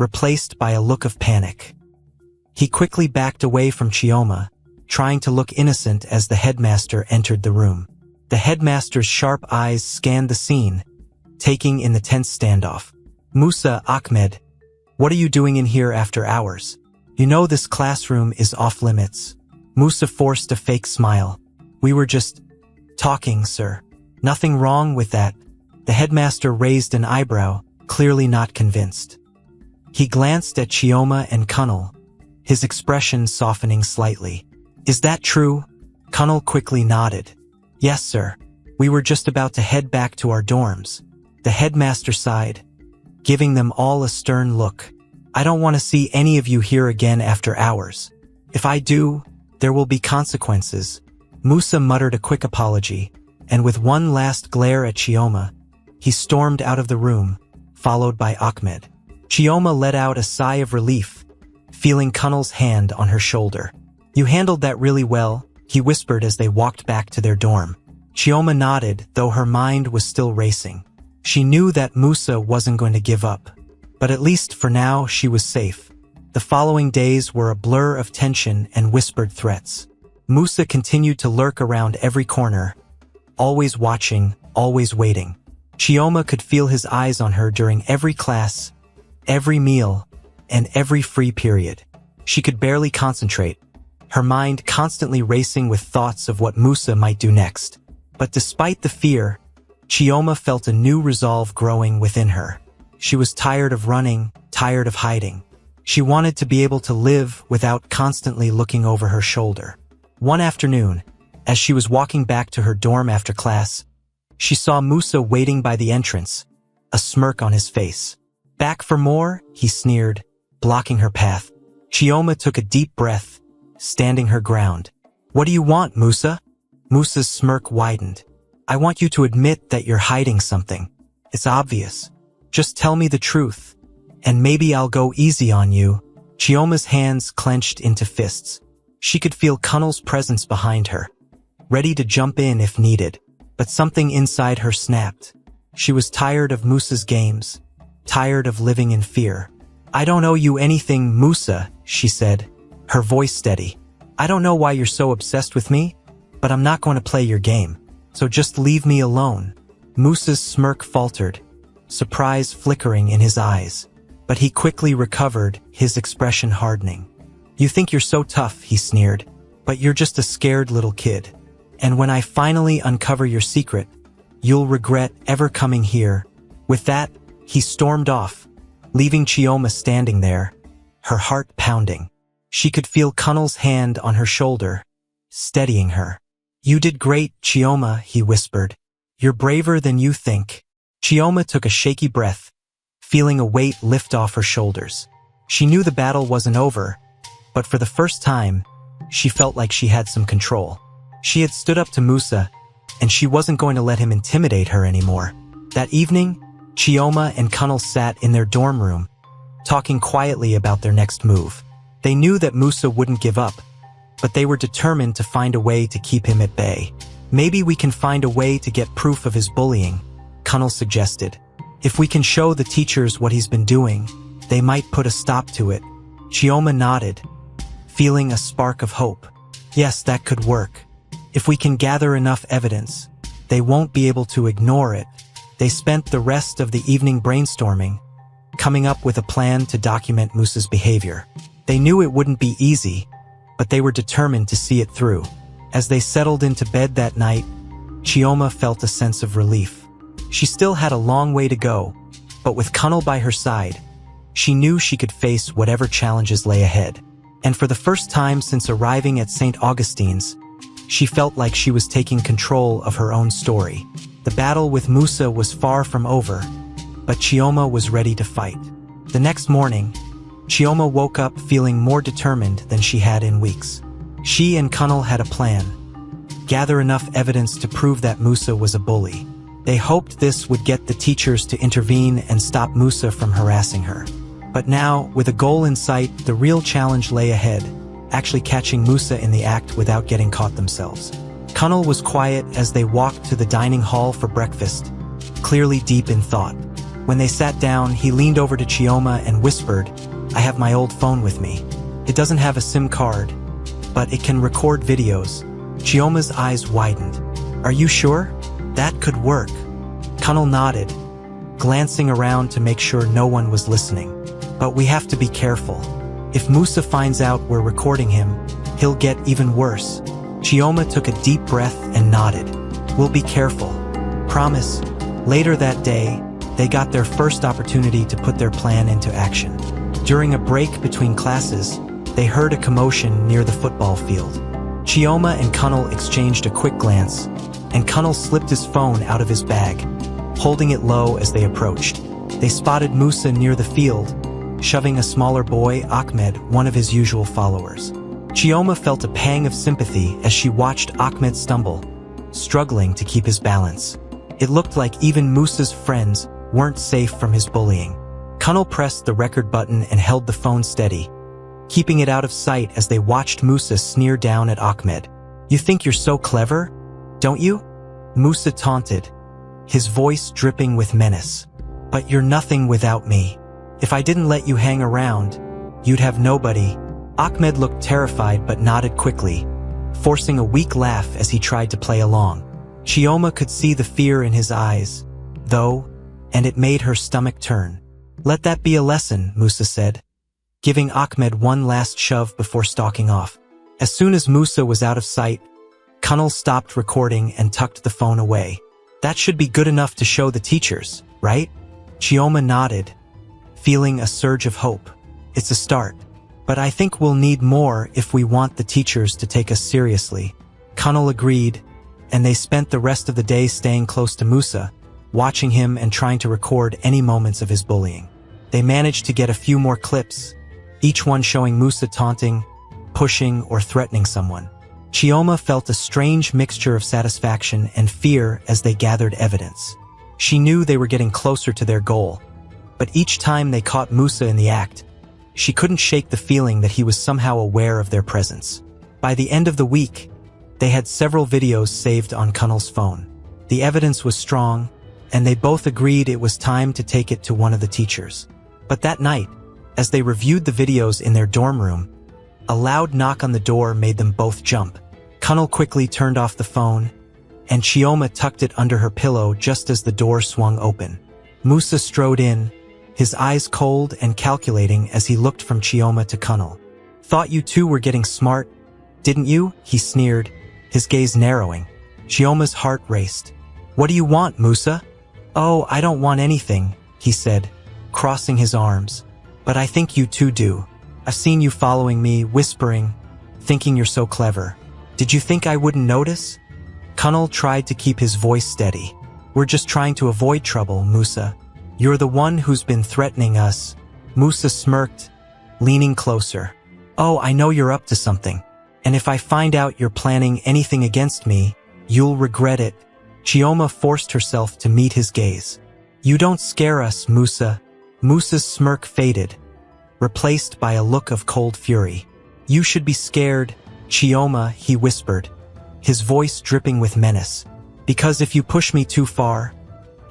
replaced by a look of panic. He quickly backed away from Chioma, trying to look innocent as the headmaster entered the room. The headmaster's sharp eyes scanned the scene, taking in the tense standoff. "Musa, Ahmed, what are you doing in here after hours? You know this classroom is off limits." Musa forced a fake smile. "We were just talking, sir. Nothing wrong with that." The headmaster raised an eyebrow, clearly not convinced. He glanced at Chioma and Kunal, his expression softening slightly. "Is that true?" Kunal quickly nodded. "Yes, sir. We were just about to head back to our dorms." The headmaster sighed, giving them all a stern look. "I don't want to see any of you here again after hours. If I do, there will be consequences." Musa muttered a quick apology, and with one last glare at Chioma, he stormed out of the room, followed by Ahmed. Chioma let out a sigh of relief, feeling Kunal's hand on her shoulder. "You handled that really well," he whispered as they walked back to their dorm. Chioma nodded, though her mind was still racing. She knew that Musa wasn't going to give up, but at least for now she was safe. The following days were a blur of tension and whispered threats. Musa continued to lurk around every corner, always watching, always waiting. Chioma could feel his eyes on her during every class, every meal, and every free period. She could barely concentrate, her mind constantly racing with thoughts of what Musa might do next. But despite the fear, Chioma felt a new resolve growing within her. She was tired of running, tired of hiding. She wanted to be able to live without constantly looking over her shoulder. One afternoon, as she was walking back to her dorm after class, she saw Musa waiting by the entrance, a smirk on his face. "Back for more?" he sneered, blocking her path. Chioma took a deep breath, standing her ground. "What do you want, Musa?" Musa's smirk widened. "I want you to admit that you're hiding something. It's obvious. Just tell me the truth, and maybe I'll go easy on you." Chioma's hands clenched into fists. She could feel Kunnel's presence behind her, ready to jump in if needed. But something inside her snapped. She was tired of Musa's games, tired of living in fear. "I don't owe you anything, Musa," she said, her voice steady. "I don't know why you're so obsessed with me, but I'm not going to play your game. So just leave me alone." Musa's smirk faltered, surprise flickering in his eyes. But he quickly recovered, his expression hardening. "You think you're so tough," he sneered, "but you're just a scared little kid. And when I finally uncover your secret, you'll regret ever coming here." With that, he stormed off, leaving Chioma standing there, her heart pounding. She could feel Kunnel's hand on her shoulder, steadying her. "You did great, Chioma," he whispered. "You're braver than you think." Chioma took a shaky breath, feeling a weight lift off her shoulders. She knew the battle wasn't over, but for the first time, she felt like she had some control. She had stood up to Musa, and she wasn't going to let him intimidate her anymore. That evening, Chioma and Kunnel sat in their dorm room, talking quietly about their next move. They knew that Musa wouldn't give up, but they were determined to find a way to keep him at bay. "Maybe we can find a way to get proof of his bullying," Kunnel suggested. "If we can show the teachers what he's been doing, they might put a stop to it." Chioma nodded, feeling a spark of hope. "Yes, that could work. If we can gather enough evidence, they won't be able to ignore it." They spent the rest of the evening brainstorming, coming up with a plan to document Musa's behavior. They knew it wouldn't be easy, but they were determined to see it through. As they settled into bed that night, Chioma felt a sense of relief. She still had a long way to go, but with Kunnel by her side, she knew she could face whatever challenges lay ahead. And for the first time since arriving at St. Augustine's, she felt like she was taking control of her own story. The battle with Musa was far from over, but Chioma was ready to fight. The next morning, Chioma woke up feeling more determined than she had in weeks. She and Kunnel had a plan: gather enough evidence to prove that Musa was a bully. They hoped this would get the teachers to intervene and stop Musa from harassing her. But now, with a goal in sight, the real challenge lay ahead, actually catching Musa in the act without getting caught themselves. Kunnel was quiet as they walked to the dining hall for breakfast, clearly deep in thought. When they sat down, he leaned over to Chioma and whispered, "I have my old phone with me. It doesn't have a SIM card, but it can record videos." Chioma's eyes widened. "Are you sure? That could work." Kunnel nodded, glancing around to make sure no one was listening. "But we have to be careful. If Musa finds out we're recording him, he'll get even worse." Chioma took a deep breath and nodded. "We'll be careful. Promise." Later that day, they got their first opportunity to put their plan into action. During a break between classes, they heard a commotion near the football field. Chioma and Kunnel exchanged a quick glance, and Kunnel slipped his phone out of his bag, holding it low as they approached. They spotted Musa near the field, shoving a smaller boy, Ahmed, one of his usual followers. Chioma felt a pang of sympathy as she watched Ahmed stumble, struggling to keep his balance. It looked like even Musa's friends weren't safe from his bullying. Kunnel pressed the record button and held the phone steady, keeping it out of sight as they watched Musa sneer down at Ahmed. "You think you're so clever, don't you?" Musa taunted, his voice dripping with menace. "But you're nothing without me. If I didn't let you hang around, you'd have nobody." Ahmed looked terrified but nodded quickly, forcing a weak laugh as he tried to play along. Chioma could see the fear in his eyes, though, and it made her stomach turn. "Let that be a lesson," Musa said, giving Ahmed one last shove before stalking off. As soon as Musa was out of sight, Kunal stopped recording and tucked the phone away. "That should be good enough to show the teachers, right?" Chioma nodded, feeling a surge of hope. "It's a start. But I think we'll need more if we want the teachers to take us seriously." Kunal agreed, and they spent the rest of the day staying close to Musa, watching him and trying to record any moments of his bullying. They managed to get a few more clips, each one showing Musa taunting, pushing, or threatening someone. Chioma felt a strange mixture of satisfaction and fear as they gathered evidence. She knew they were getting closer to their goal, but each time they caught Musa in the act, she couldn't shake the feeling that he was somehow aware of their presence. By the end of the week, they had several videos saved on Kunal's phone. The evidence was strong, and they both agreed it was time to take it to one of the teachers. But that night, as they reviewed the videos in their dorm room, a loud knock on the door made them both jump. Kunal quickly turned off the phone, and Chioma tucked it under her pillow just as the door swung open. Musa strode in, his eyes cold and calculating as he looked from Chioma to Kunal. "Thought you two were getting smart, didn't you?" he sneered, his gaze narrowing. Chioma's heart raced. "What do you want, Musa?" "Oh, I don't want anything," he said, crossing his arms. "But I think you two do. I've seen you following me, whispering, thinking you're so clever. Did you think I wouldn't notice?" Kunal tried to keep his voice steady. "We're just trying to avoid trouble, Musa. You're the one who's been threatening us." Musa smirked, leaning closer. "Oh, I know you're up to something. And if I find out you're planning anything against me, you'll regret it." Chioma forced herself to meet his gaze. "You don't scare us, Musa." Musa's smirk faded, replaced by a look of cold fury. "You should be scared, Chioma," he whispered, his voice dripping with menace. "Because if you push me too far,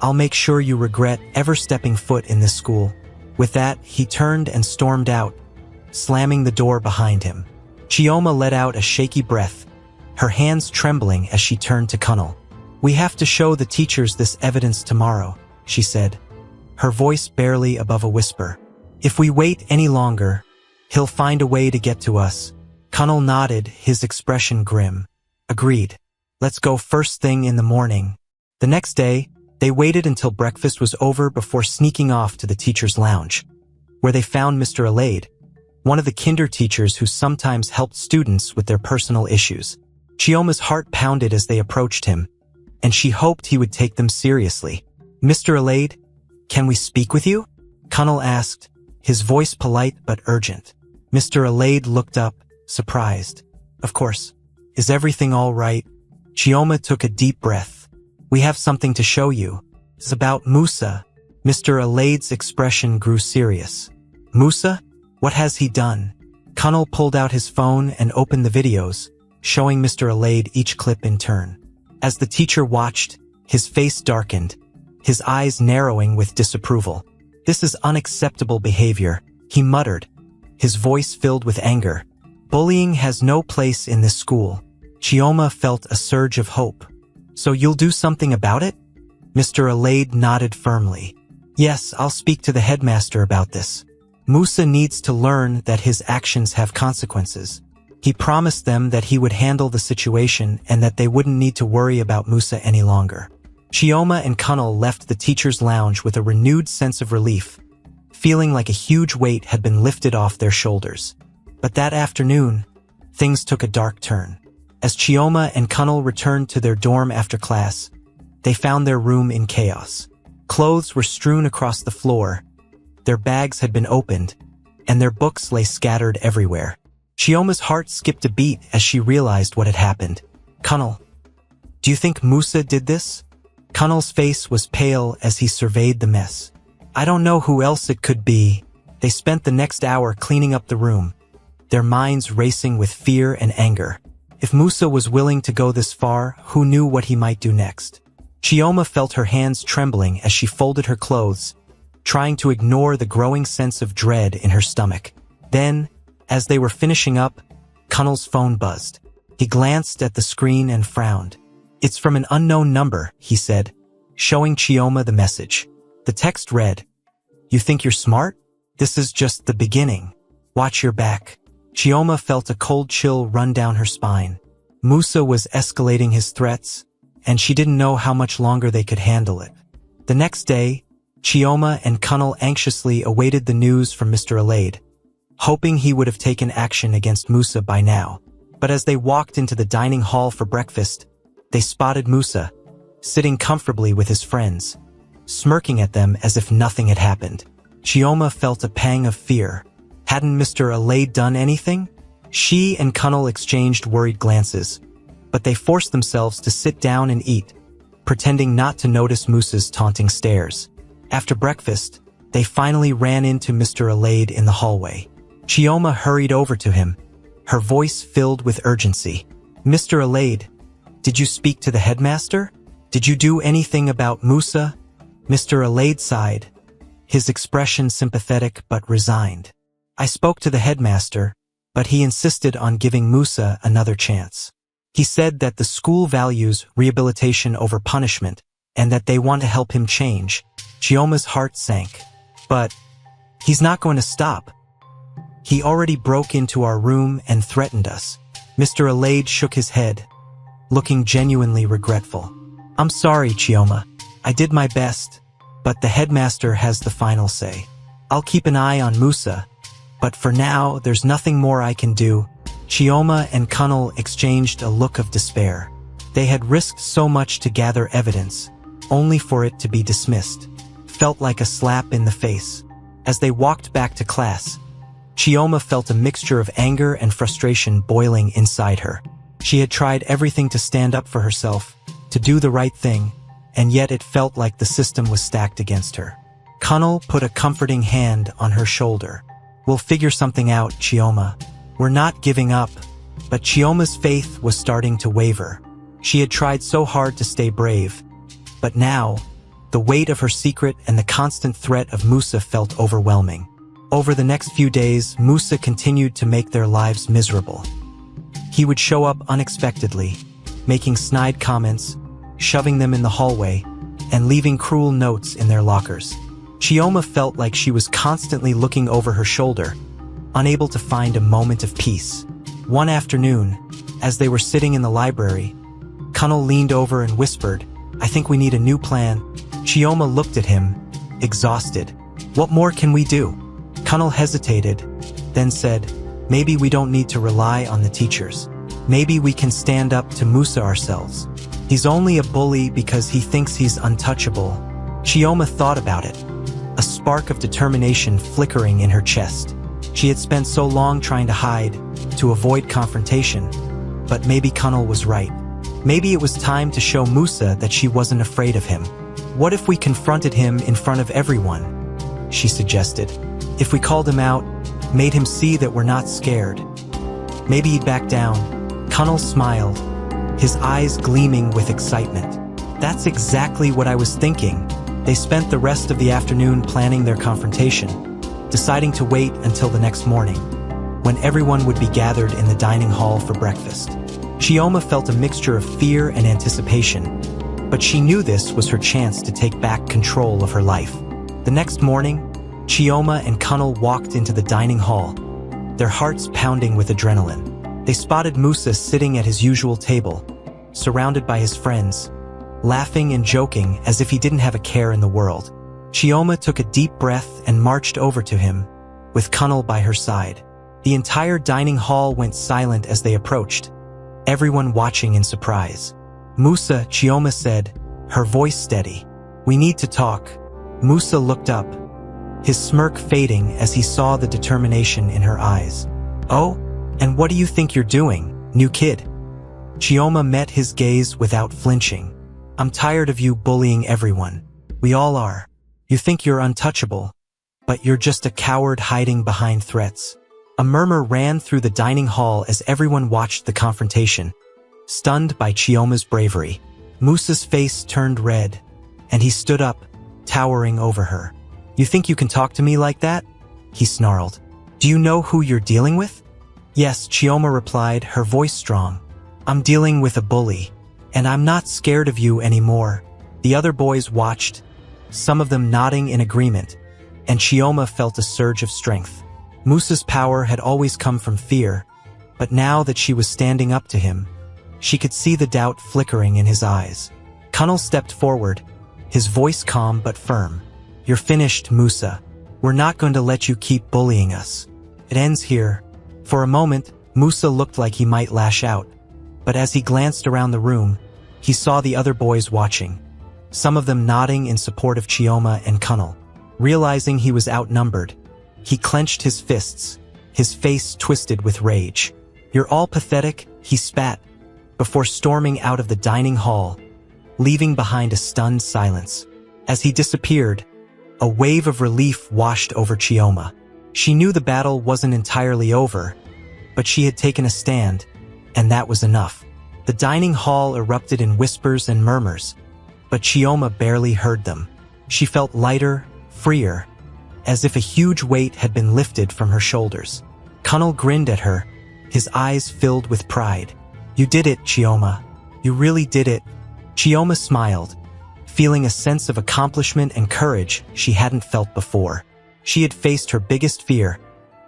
I'll make sure you regret ever stepping foot in this school." With that, he turned and stormed out, slamming the door behind him. Chioma let out a shaky breath, her hands trembling as she turned to Kunal. "We have to show the teachers this evidence tomorrow," she said, her voice barely above a whisper. "If we wait any longer, he'll find a way to get to us." Kunal nodded, his expression grim. "Agreed. Let's go first thing in the morning." The next day, they waited until breakfast was over before sneaking off to the teacher's lounge, where they found Mr. Alade, one of the kinder teachers who sometimes helped students with their personal issues. Chioma's heart pounded as they approached him, and she hoped he would take them seriously. "Mr. Alade, can we speak with you?" Kunal asked, his voice polite but urgent. Mr. Alade looked up, surprised. "Of course. Is everything all right?" Chioma took a deep breath. "We have something to show you. It's about Musa." Mr. Alade's expression grew serious. "Musa? What has he done?" Kunal pulled out his phone and opened the videos, showing Mr. Alade each clip in turn. As the teacher watched, his face darkened, his eyes narrowing with disapproval. "This is unacceptable behavior," he muttered, his voice filled with anger. "Bullying has no place in this school." Chioma felt a surge of hope. "So you'll do something about it?" Mr. Alade nodded firmly. "Yes, I'll speak to the headmaster about this. Musa needs to learn that his actions have consequences." He promised them that he would handle the situation and that they wouldn't need to worry about Musa any longer. Chioma and Kunal left the teacher's lounge with a renewed sense of relief, feeling like a huge weight had been lifted off their shoulders. But that afternoon, things took a dark turn. As Chioma and Kunal returned to their dorm after class, they found their room in chaos. Clothes were strewn across the floor, their bags had been opened, and their books lay scattered everywhere. Chioma's heart skipped a beat as she realized what had happened. "Kunal, do you think Musa did this?" Kunal's face was pale as he surveyed the mess. "I don't know who else it could be." They spent the next hour cleaning up the room, their minds racing with fear and anger. If Musa was willing to go this far, who knew what he might do next? Chioma felt her hands trembling as she folded her clothes, trying to ignore the growing sense of dread in her stomach. Then, as they were finishing up, Kunal's phone buzzed. He glanced at the screen and frowned. "It's from an unknown number," he said, showing Chioma the message. The text read, "You think you're smart? This is just the beginning. Watch your back." Chioma felt a cold chill run down her spine. Musa was escalating his threats, and she didn't know how much longer they could handle it. The next day, Chioma and Kunnel anxiously awaited the news from Mr. Alade, hoping he would have taken action against Musa by now. But as they walked into the dining hall for breakfast, they spotted Musa, sitting comfortably with his friends, smirking at them as if nothing had happened. Chioma felt a pang of fear. Hadn't Mr. Alade done anything? She and Kunnel exchanged worried glances, but they forced themselves to sit down and eat, pretending not to notice Musa's taunting stares. After breakfast, they finally ran into Mr. Alade in the hallway. Chioma hurried over to him, her voice filled with urgency. "Mr. Alade, did you speak to the headmaster? Did you do anything about Musa?" Mr. Alade sighed, his expression sympathetic but resigned. "I spoke to the headmaster, but he insisted on giving Musa another chance. He said that the school values rehabilitation over punishment and that they want to help him change." Chioma's heart sank. "But he's not going to stop. He already broke into our room and threatened us." Mr. Alade shook his head, looking genuinely regretful. "I'm sorry, Chioma. I did my best, but the headmaster has the final say. I'll keep an eye on Musa, but for now, there's nothing more I can do." Chioma and Kunnel exchanged a look of despair. They had risked so much to gather evidence, only for it to be dismissed. Felt like a slap in the face. As they walked back to class, Chioma felt a mixture of anger and frustration boiling inside her. She had tried everything to stand up for herself, to do the right thing, and yet it felt like the system was stacked against her. Kunnel put a comforting hand on her shoulder. "We'll figure something out, Chioma. We're not giving up." But Chioma's faith was starting to waver. She had tried so hard to stay brave, but now, the weight of her secret and the constant threat of Musa felt overwhelming. Over the next few days, Musa continued to make their lives miserable. He would show up unexpectedly, making snide comments, shoving them in the hallway, and leaving cruel notes in their lockers. Chioma felt like she was constantly looking over her shoulder, unable to find a moment of peace. One afternoon, as they were sitting in the library, Kunnel leaned over and whispered, "I think we need a new plan." Chioma looked at him, exhausted. "What more can we do?" Kunnel hesitated, then said, "Maybe we don't need to rely on the teachers. Maybe we can stand up to Musa ourselves. He's only a bully because he thinks he's untouchable." Chioma thought about it, a spark of determination flickering in her chest. She had spent so long trying to hide, to avoid confrontation, but maybe Kunnel was right. Maybe it was time to show Musa that she wasn't afraid of him. "What if we confronted him in front of everyone?" she suggested. "If we called him out, made him see that we're not scared, maybe he'd back down." Kunnel smiled, his eyes gleaming with excitement. "That's exactly what I was thinking." They spent the rest of the afternoon planning their confrontation, deciding to wait until the next morning, when everyone would be gathered in the dining hall for breakfast. Chioma felt a mixture of fear and anticipation, but she knew this was her chance to take back control of her life. The next morning, Chioma and Kunnel walked into the dining hall, their hearts pounding with adrenaline. They spotted Musa sitting at his usual table, surrounded by his friends, laughing and joking as if he didn't have a care in the world. Chioma took a deep breath and marched over to him, with Kunnel by her side. The entire dining hall went silent as they approached, everyone watching in surprise. "Musa," Chioma said, her voice steady. "We need to talk." Musa looked up, his smirk fading as he saw the determination in her eyes. "Oh, and what do you think you're doing, new kid?" Chioma met his gaze without flinching. "I'm tired of you bullying everyone. We all are. You think you're untouchable, but you're just a coward hiding behind threats." A murmur ran through the dining hall as everyone watched the confrontation, stunned by Chioma's bravery. Musa's face turned red, and he stood up, towering over her. "You think you can talk to me like that?" he snarled. "Do you know who you're dealing with?" "Yes," Chioma replied, her voice strong. I'm dealing with a bully, and I'm not scared of you anymore." The other boys watched, some of them nodding in agreement, and Chioma felt a surge of strength. Musa's power had always come from fear, but now that she was standing up to him, she could see the doubt flickering in his eyes. Kunal stepped forward, his voice calm but firm. "You're finished, Musa. We're not going to let you keep bullying us. It ends here." For a moment, Musa looked like he might lash out, but as he glanced around the room, he saw the other boys watching, some of them nodding in support of Chioma and Kunal. Realizing he was outnumbered, he clenched his fists, his face twisted with rage. "You're all pathetic," he spat, before storming out of the dining hall, leaving behind a stunned silence. As he disappeared, a wave of relief washed over Chioma. She knew the battle wasn't entirely over, but she had taken a stand, and that was enough. The dining hall erupted in whispers and murmurs, but Chioma barely heard them. She felt lighter, freer, as if a huge weight had been lifted from her shoulders. Kunal grinned at her, his eyes filled with pride. "You did it, Chioma. You really did it." Chioma smiled, feeling a sense of accomplishment and courage she hadn't felt before. She had faced her biggest fear,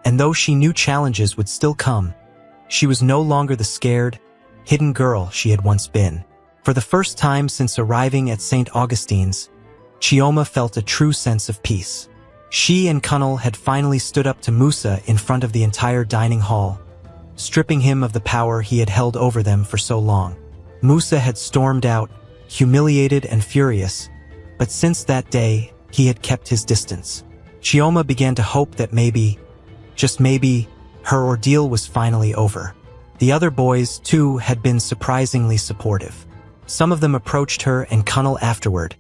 and though she knew challenges would still come, she was no longer the scared, hidden girl she had once been. For the first time since arriving at St. Augustine's, Chioma felt a true sense of peace. She and Kunal had finally stood up to Musa in front of the entire dining hall, stripping him of the power he had held over them for so long. Musa had stormed out, humiliated and furious, but since that day, he had kept his distance. Chioma began to hope that maybe, just maybe, her ordeal was finally over. The other boys, too, had been surprisingly supportive. Some of them approached her and Kunal afterward,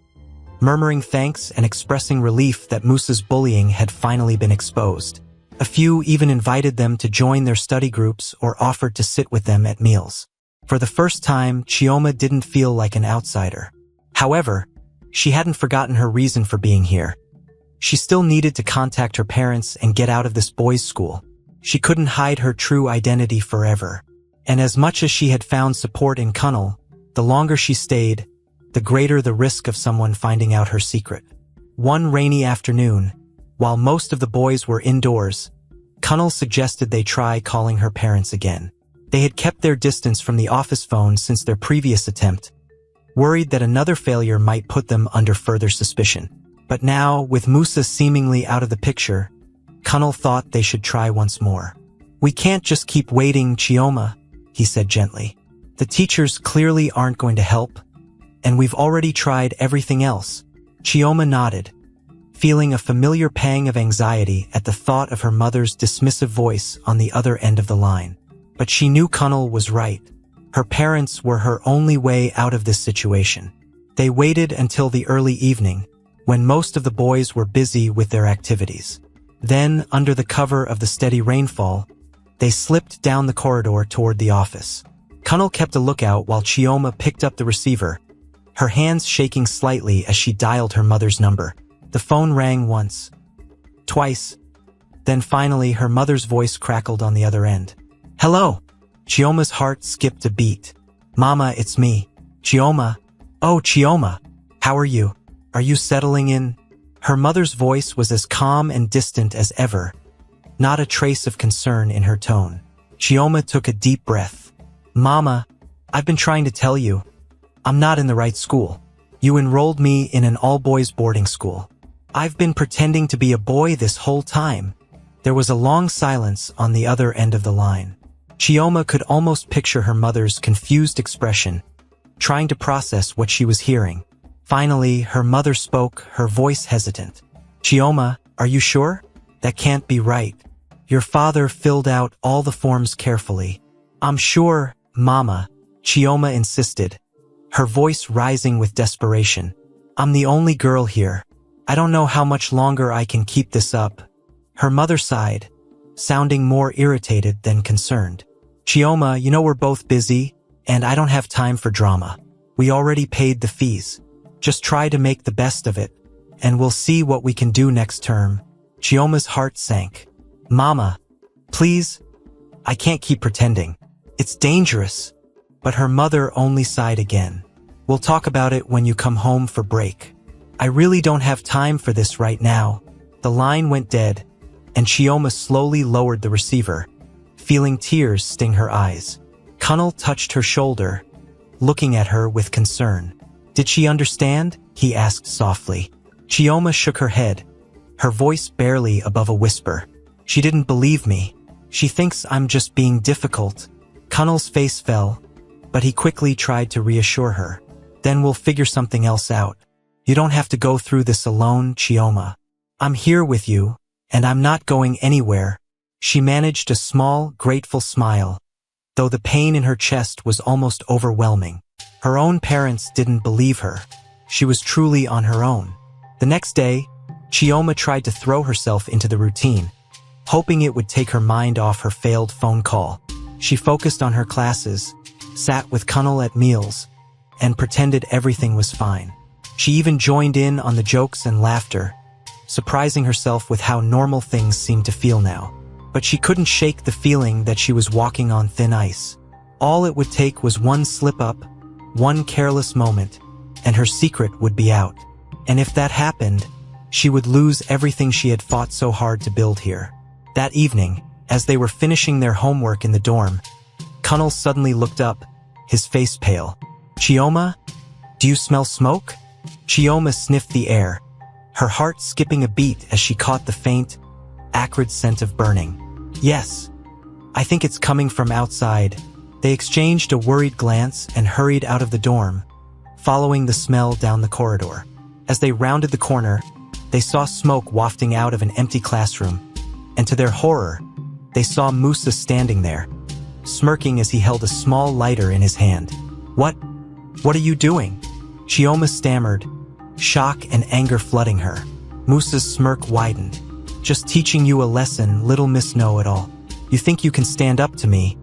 murmuring thanks and expressing relief that Musa's bullying had finally been exposed. A few even invited them to join their study groups or offered to sit with them at meals. For the first time, Chioma didn't feel like an outsider. However, she hadn't forgotten her reason for being here. She still needed to contact her parents and get out of this boys' school. She couldn't hide her true identity forever. And as much as she had found support in Kunal, the longer she stayed, the greater the risk of someone finding out her secret. One rainy afternoon, while most of the boys were indoors, Kunal suggested they try calling her parents again. They had kept their distance from the office phone since their previous attempt, worried that another failure might put them under further suspicion. But now, with Musa seemingly out of the picture, Kunal thought they should try once more. "We can't just keep waiting, Chioma," he said gently. "The teachers clearly aren't going to help, and we've already tried everything else." Chioma nodded, feeling a familiar pang of anxiety at the thought of her mother's dismissive voice on the other end of the line. But she knew Kunal was right. Her parents were her only way out of this situation. They waited until the early evening, when most of the boys were busy with their activities. Then, under the cover of the steady rainfall, they slipped down the corridor toward the office. Kunal kept a lookout while Chioma picked up the receiver, her hands shaking slightly as she dialed her mother's number. The phone rang once, twice, then finally her mother's voice crackled on the other end. "Hello!" Chioma's heart skipped a beat. "Mama, it's me." "Chioma? Oh, Chioma. How are you? Are you settling in?" Her mother's voice was as calm and distant as ever, not a trace of concern in her tone. Chioma took a deep breath. "Mama, I've been trying to tell you. I'm not in the right school. You enrolled me in an all-boys boarding school. I've been pretending to be a boy this whole time." There was a long silence on the other end of the line. Chioma could almost picture her mother's confused expression, trying to process what she was hearing. Finally, her mother spoke, her voice hesitant. "Chioma, are you sure? That can't be right. Your father filled out all the forms carefully." "I'm sure, Mama," Chioma insisted, her voice rising with desperation. "I'm the only girl here. I don't know how much longer I can keep this up." Her mother sighed, sounding more irritated than concerned. "Chioma, you know we're both busy, and I don't have time for drama. We already paid the fees. Just try to make the best of it, and we'll see what we can do next term." Chioma's heart sank. "Mama, please, I can't keep pretending. It's dangerous." But her mother only sighed again. We'll talk about it when you come home for break. I really don't have time for this right now. The line went dead, and Chioma slowly lowered the receiver, feeling tears sting her eyes. Kunnel touched her shoulder, looking at her with concern. Did she understand? He asked softly. Chioma shook her head, her voice barely above a whisper. She didn't believe me. She thinks I'm just being difficult. Kunnel's face fell, but he quickly tried to reassure her. Then we'll figure something else out. You don't have to go through this alone, Chioma. I'm here with you, and I'm not going anywhere. She managed a small, grateful smile, though the pain in her chest was almost overwhelming. Her own parents didn't believe her. She was truly on her own. The next day, Chioma tried to throw herself into the routine, hoping it would take her mind off her failed phone call. She focused on her classes, sat with Kunnel at meals, and pretended everything was fine. She even joined in on the jokes and laughter, surprising herself with how normal things seemed to feel now. But she couldn't shake the feeling that she was walking on thin ice. All it would take was one slip-up, one careless moment, and her secret would be out. And if that happened, she would lose everything she had fought so hard to build here. That evening, as they were finishing their homework in the dorm, Kunnel suddenly looked up, his face pale. Chioma? Do you smell smoke? Chioma sniffed the air, her heart skipping a beat as she caught the faint, acrid scent of burning. Yes, I think it's coming from outside. They exchanged a worried glance and hurried out of the dorm, following the smell down the corridor. As they rounded the corner, they saw smoke wafting out of an empty classroom, and to their horror, they saw Musa standing there, smirking as he held a small lighter in his hand. What are you doing? Chioma stammered, shock and anger flooding her. Musa's smirk widened. Just teaching you a lesson, little Miss Know-it-all. You think you can stand up to me,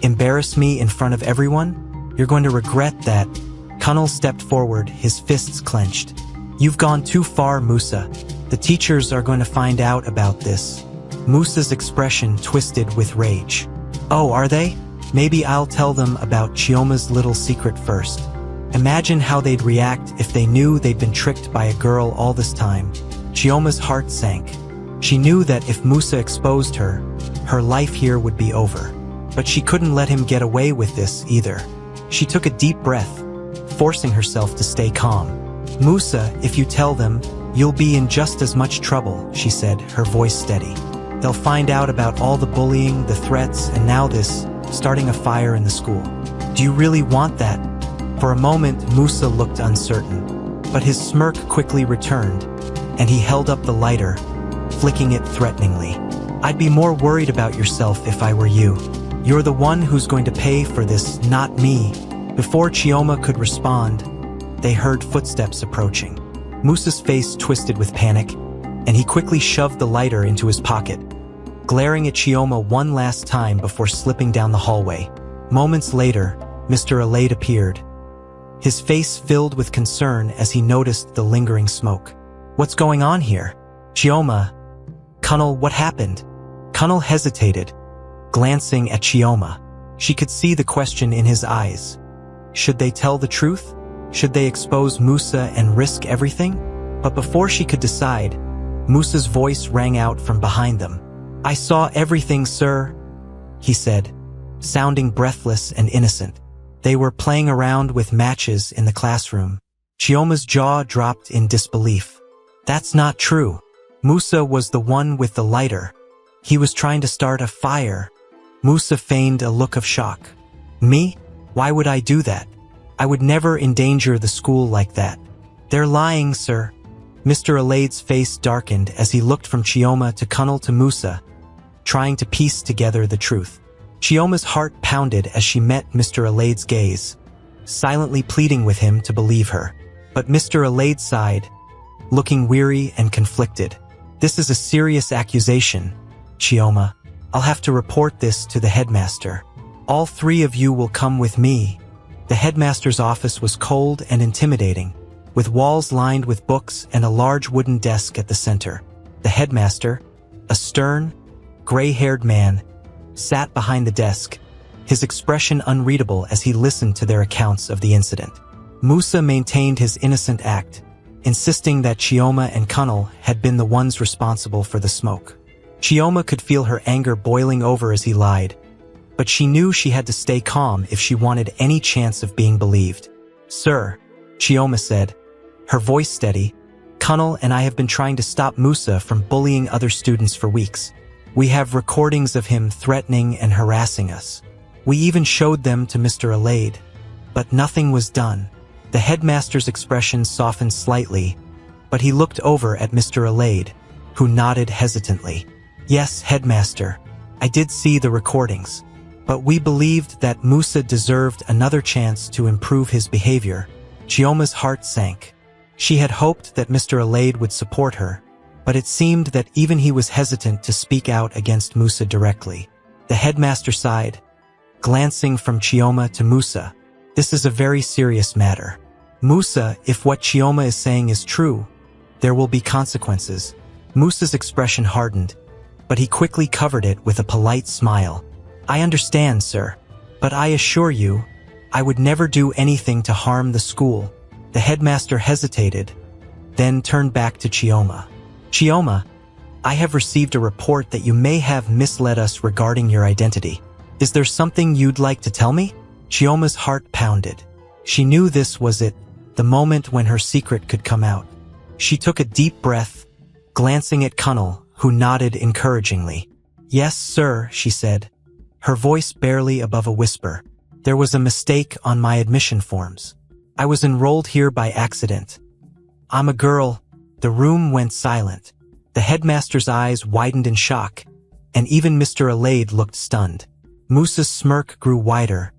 embarrass me in front of everyone? You're going to regret that. Kunnel stepped forward, his fists clenched. You've gone too far, Musa. The teachers are going to find out about this. Musa's expression twisted with rage. Oh, are they? Maybe I'll tell them about Chioma's little secret first. Imagine how they'd react if they knew they'd been tricked by a girl all this time. Chioma's heart sank. She knew that if Musa exposed her, her life here would be over. But she couldn't let him get away with this either. She took a deep breath, forcing herself to stay calm. Musa, if you tell them, you'll be in just as much trouble, she said, her voice steady. They'll find out about all the bullying, the threats, and now this, starting a fire in the school. Do you really want that? For a moment, Musa looked uncertain, but his smirk quickly returned, and he held up the lighter, flicking it threateningly. I'd be more worried about yourself if I were you. You're the one who's going to pay for this, not me. Before Chioma could respond, they heard footsteps approaching. Musa's face twisted with panic, and he quickly shoved the lighter into his pocket, glaring at Chioma one last time before slipping down the hallway. Moments later, Mr. Alade appeared, his face filled with concern as he noticed the lingering smoke. What's going on here? Chioma. Kunnel, what happened? Kunnel hesitated, glancing at Chioma. She could see the question in his eyes. Should they tell the truth? Should they expose Musa and risk everything? But before she could decide, Musa's voice rang out from behind them. I saw everything, sir, he said, sounding breathless and innocent. They were playing around with matches in the classroom. Chioma's jaw dropped in disbelief. That's not true. Musa was the one with the lighter. He was trying to start a fire. Musa feigned a look of shock. Me? Why would I do that? I would never endanger the school like that. They're lying, sir. Mr. Alade's face darkened as he looked from Chioma to Kunnel to Musa, trying to piece together the truth. Chioma's heart pounded as she met Mr. Alade's gaze, silently pleading with him to believe her. But Mr. Alade sighed, looking weary and conflicted. This is a serious accusation, Chioma. I'll have to report this to the headmaster. All three of you will come with me. The headmaster's office was cold and intimidating, with walls lined with books and a large wooden desk at the center. The headmaster, a stern, gray-haired man, sat behind the desk, his expression unreadable as he listened to their accounts of the incident. Musa maintained his innocent act, insisting that Chioma and Kunal had been the ones responsible for the smoke. Chioma could feel her anger boiling over as he lied, but she knew she had to stay calm if she wanted any chance of being believed. "Sir," Chioma said, her voice steady, "Kunal and I have been trying to stop Musa from bullying other students for weeks. We have recordings of him threatening and harassing us. We even showed them to Mr. Alade, but nothing was done." The headmaster's expression softened slightly, but he looked over at Mr. Alade, who nodded hesitantly. "Yes, headmaster, I did see the recordings, but we believed that Musa deserved another chance to improve his behavior." Chioma's heart sank. She had hoped that Mr. Alade would support her, but it seemed that even he was hesitant to speak out against Musa directly. The headmaster sighed, glancing from Chioma to Musa. "This is a very serious matter. Musa, if what Chioma is saying is true, there will be consequences." Musa's expression hardened, but he quickly covered it with a polite smile. "I understand, sir, but I assure you, I would never do anything to harm the school." The headmaster hesitated, then turned back to Chioma. "Chioma, I have received a report that you may have misled us regarding your identity. Is there something you'd like to tell me?" Chioma's heart pounded. She knew this was it, the moment when her secret could come out. She took a deep breath, glancing at Kunal, who nodded encouragingly. "Yes, sir," she said, her voice barely above a whisper. "There was a mistake on my admission forms. I was enrolled here by accident. I'm a girl." The room went silent. The headmaster's eyes widened in shock, and even Mr. Alade looked stunned. Musa's smirk grew wider,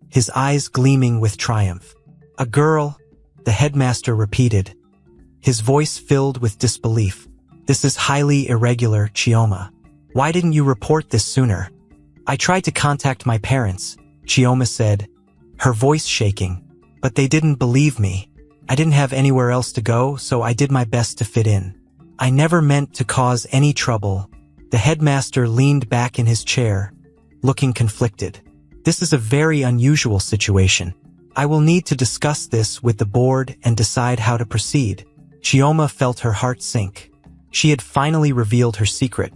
his eyes gleaming with triumph. "A girl," the headmaster repeated, his voice filled with disbelief. "This is highly irregular, Chioma. Why didn't you report this sooner?" "I tried to contact my parents," Chioma said, her voice shaking, "but they didn't believe me. I didn't have anywhere else to go, so I did my best to fit in. I never meant to cause any trouble." The headmaster leaned back in his chair, looking conflicted. "This is a very unusual situation. I will need to discuss this with the board and decide how to proceed." Chioma felt her heart sink. She had finally revealed her secret,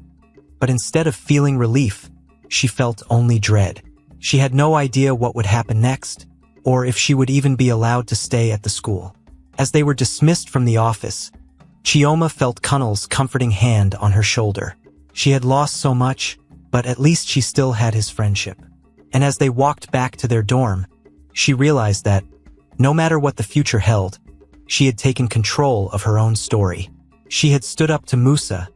but instead of feeling relief, she felt only dread. She had no idea what would happen next, or if she would even be allowed to stay at the school. As they were dismissed from the office, Chioma felt Kunal's comforting hand on her shoulder. She had lost so much, but at least she still had his friendship. And as they walked back to their dorm, she realized that, no matter what the future held, she had taken control of her own story. She had stood up to Musa,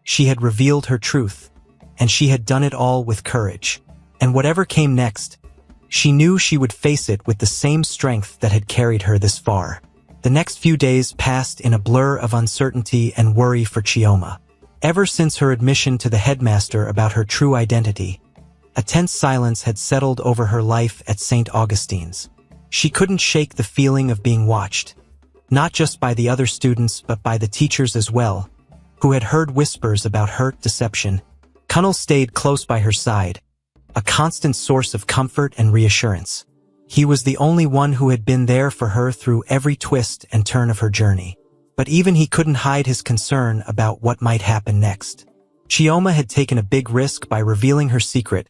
she had revealed her truth, and she had done it all with courage. And whatever came next, she knew she would face it with the same strength that had carried her this far. The next few days passed in a blur of uncertainty and worry for Chioma. Ever since her admission to the headmaster about her true identity, a tense silence had settled over her life at St. Augustine's. She couldn't shake the feeling of being watched, not just by the other students but by the teachers as well, who had heard whispers about her deception. Kunal stayed close by her side, a constant source of comfort and reassurance. He was the only one who had been there for her through every twist and turn of her journey. But even he couldn't hide his concern about what might happen next. Chioma had taken a big risk by revealing her secret,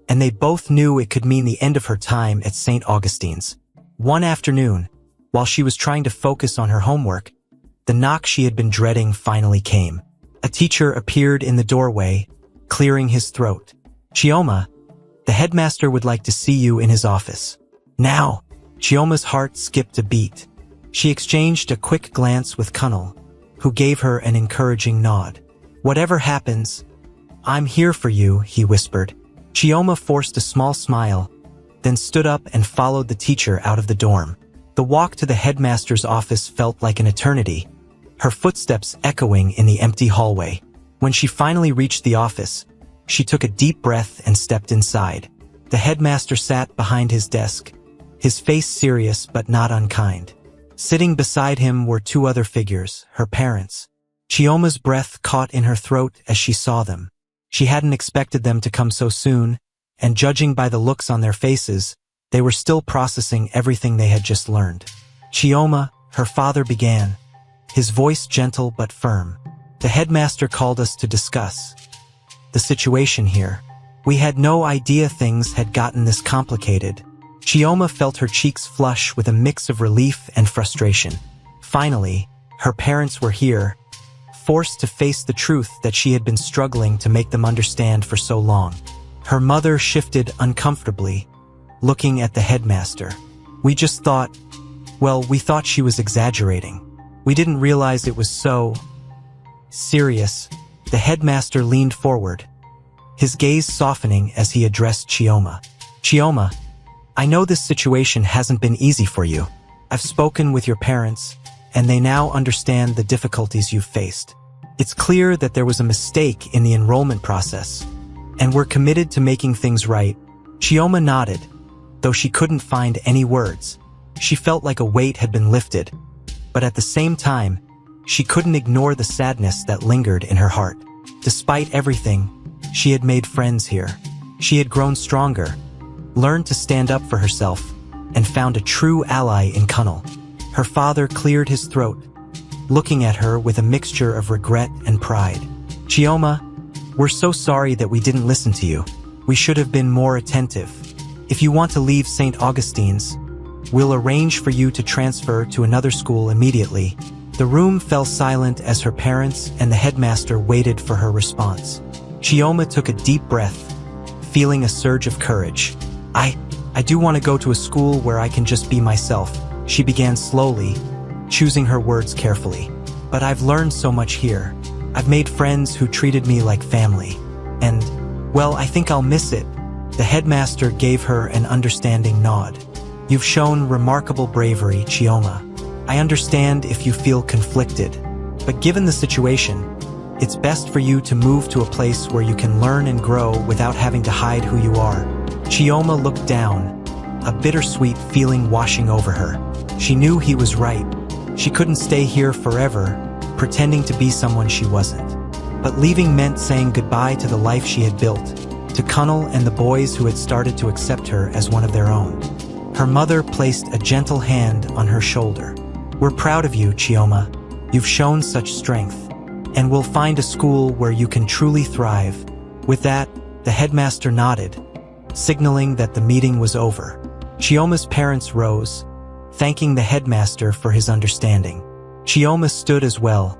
and they both knew it could mean the end of her time at St. Augustine's. One afternoon, while she was trying to focus on her homework, the knock she had been dreading finally came. A teacher appeared in the doorway, clearing his throat. "Chioma, the headmaster would like to see you in his office." "Now!" Chioma's heart skipped a beat. She exchanged a quick glance with Kunal, who gave her an encouraging nod. "Whatever happens, I'm here for you," he whispered. Chioma forced a small smile, then stood up and followed the teacher out of the dorm. The walk to the headmaster's office felt like an eternity, her footsteps echoing in the empty hallway. When she finally reached the office, she took a deep breath and stepped inside. The headmaster sat behind his desk, his face serious but not unkind. Sitting beside him were two other figures, her parents. Chioma's breath caught in her throat as she saw them. She hadn't expected them to come so soon, and judging by the looks on their faces, they were still processing everything they had just learned. "Chioma," her father began, his voice gentle but firm. "The headmaster called us to discuss the situation here. We had no idea things had gotten this complicated." Chioma felt her cheeks flush with a mix of relief and frustration. Finally, her parents were here, forced to face the truth that she had been struggling to make them understand for so long. Her mother shifted uncomfortably, looking at the headmaster. We thought she was exaggerating. We didn't realize it was so serious." The headmaster leaned forward, his gaze softening as he addressed Chioma. "Chioma, I know this situation hasn't been easy for you. I've spoken with your parents, and they now understand the difficulties you've faced. It's clear that there was a mistake in the enrollment process, and we're committed to making things right." Chioma nodded, though she couldn't find any words. She felt like a weight had been lifted, but at the same time, she couldn't ignore the sadness that lingered in her heart. Despite everything, she had made friends here. She had grown stronger, learned to stand up for herself, and found a true ally in Kunnel. Her father cleared his throat, looking at her with a mixture of regret and pride. "Chioma, we're so sorry that we didn't listen to you. We should have been more attentive. If you want to leave St. Augustine's, we'll arrange for you to transfer to another school immediately." The room fell silent as her parents and the headmaster waited for her response. Chioma took a deep breath, feeling a surge of courage. I do want to go to a school where I can just be myself," she began slowly, choosing her words carefully. "But I've learned so much here. I've made friends who treated me like family. And, well, I think I'll miss it." The headmaster gave her an understanding nod. "You've shown remarkable bravery, Chioma. I understand if you feel conflicted, but given the situation, it's best for you to move to a place where you can learn and grow without having to hide who you are." Chioma looked down, a bittersweet feeling washing over her. She knew he was right. She couldn't stay here forever, pretending to be someone she wasn't. But leaving meant saying goodbye to the life she had built, to Kunnel and the boys who had started to accept her as one of their own. Her mother placed a gentle hand on her shoulder. "We're proud of you, Chioma. You've shown such strength, and we'll find a school where you can truly thrive." With that, the headmaster nodded, signaling that the meeting was over. Chioma's parents rose, thanking the headmaster for his understanding. Chioma stood as well,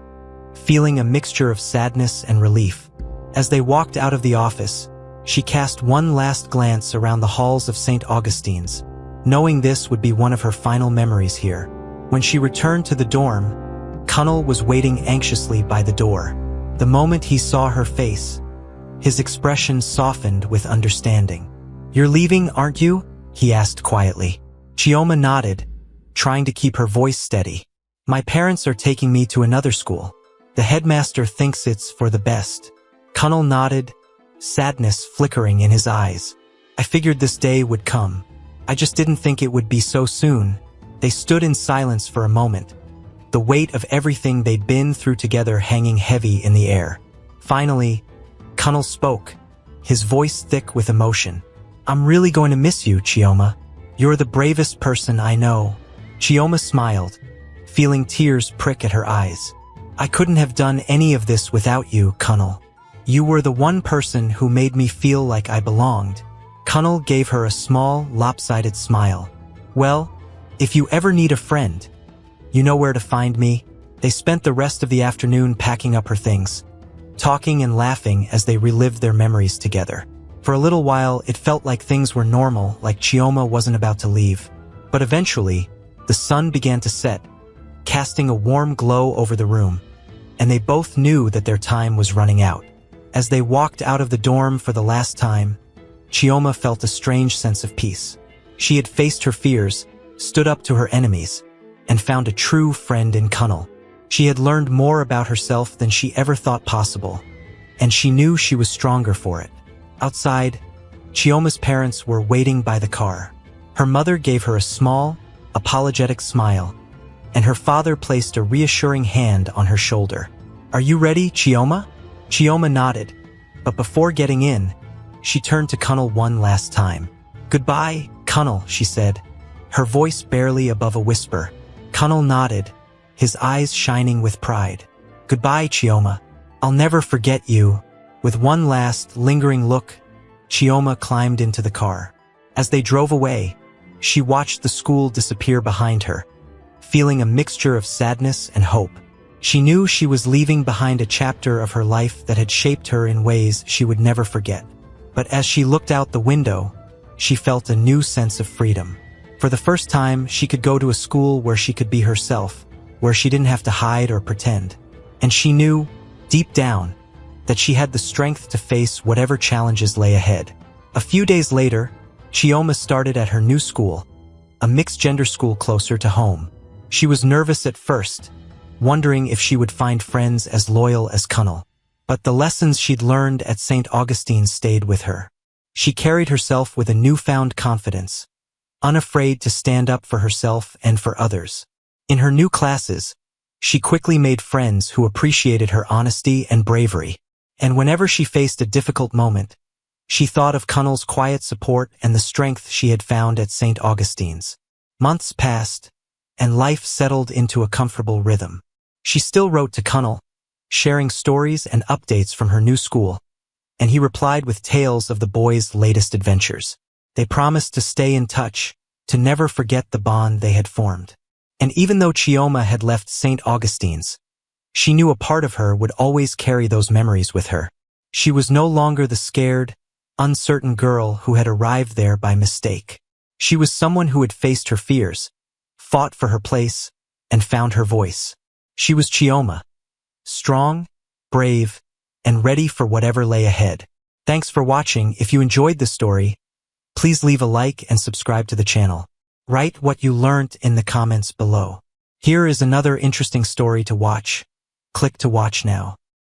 feeling a mixture of sadness and relief. As they walked out of the office, she cast one last glance around the halls of St. Augustine's, knowing this would be one of her final memories here. When she returned to the dorm, Kunnel was waiting anxiously by the door. The moment he saw her face, his expression softened with understanding. "You're leaving, aren't you?" he asked quietly. Chioma nodded, trying to keep her voice steady. "My parents are taking me to another school. The headmaster thinks it's for the best." Kunnel nodded, sadness flickering in his eyes. "I figured this day would come. I just didn't think it would be so soon." They stood in silence for a moment, the weight of everything they'd been through together hanging heavy in the air. Finally, Kunnel spoke, his voice thick with emotion. "I'm really going to miss you, Chioma. You're the bravest person I know." Chioma smiled, feeling tears prick at her eyes. "I couldn't have done any of this without you, Kunnel. You were the one person who made me feel like I belonged." Kunnel gave her a small, lopsided smile. "Well, if you ever need a friend, you know where to find me." They spent the rest of the afternoon packing up her things, talking and laughing as they relived their memories together. For a little while, it felt like things were normal, like Chioma wasn't about to leave. But eventually, the sun began to set, casting a warm glow over the room, and they both knew that their time was running out. As they walked out of the dorm for the last time, Chioma felt a strange sense of peace. She had faced her fears, stood up to her enemies, and found a true friend in Kunnel. She had learned more about herself than she ever thought possible, and she knew she was stronger for it. Outside, Chioma's parents were waiting by the car. Her mother gave her a small, apologetic smile, and her father placed a reassuring hand on her shoulder. "Are you ready, Chioma?" Chioma nodded, but before getting in, she turned to Cunnel one last time. "Goodbye, Cunnel," she said, her voice barely above a whisper. Cunnel nodded, his eyes shining with pride. "Goodbye, Chioma. I'll never forget you." With one last, lingering look, Chioma climbed into the car. As they drove away, she watched the school disappear behind her, feeling a mixture of sadness and hope. She knew she was leaving behind a chapter of her life that had shaped her in ways she would never forget. But as she looked out the window, she felt a new sense of freedom. For the first time, she could go to a school where she could be herself, where she didn't have to hide or pretend. And she knew, deep down, that she had the strength to face whatever challenges lay ahead. A few days later, Chioma started at her new school, a mixed-gender school closer to home. She was nervous at first, wondering if she would find friends as loyal as Cunnel. But the lessons she'd learned at St. Augustine's stayed with her. She carried herself with a newfound confidence, unafraid to stand up for herself and for others. In her new classes, she quickly made friends who appreciated her honesty and bravery. And whenever she faced a difficult moment, she thought of Cunnel's quiet support and the strength she had found at St. Augustine's. Months passed, and life settled into a comfortable rhythm. She still wrote to Cunnel, sharing stories and updates from her new school, and he replied with tales of the boys' latest adventures. They promised to stay in touch, to never forget the bond they had formed. And even though Chioma had left St. Augustine's, she knew a part of her would always carry those memories with her. She was no longer the scared, uncertain girl who had arrived there by mistake. She was someone who had faced her fears, fought for her place, and found her voice. She was Chioma, strong, brave, and ready for whatever lay ahead. Thanks for watching. If you enjoyed the story, please leave a like and subscribe to the channel. Write what you learned in the comments below. Here is another interesting story to watch. Click to watch now.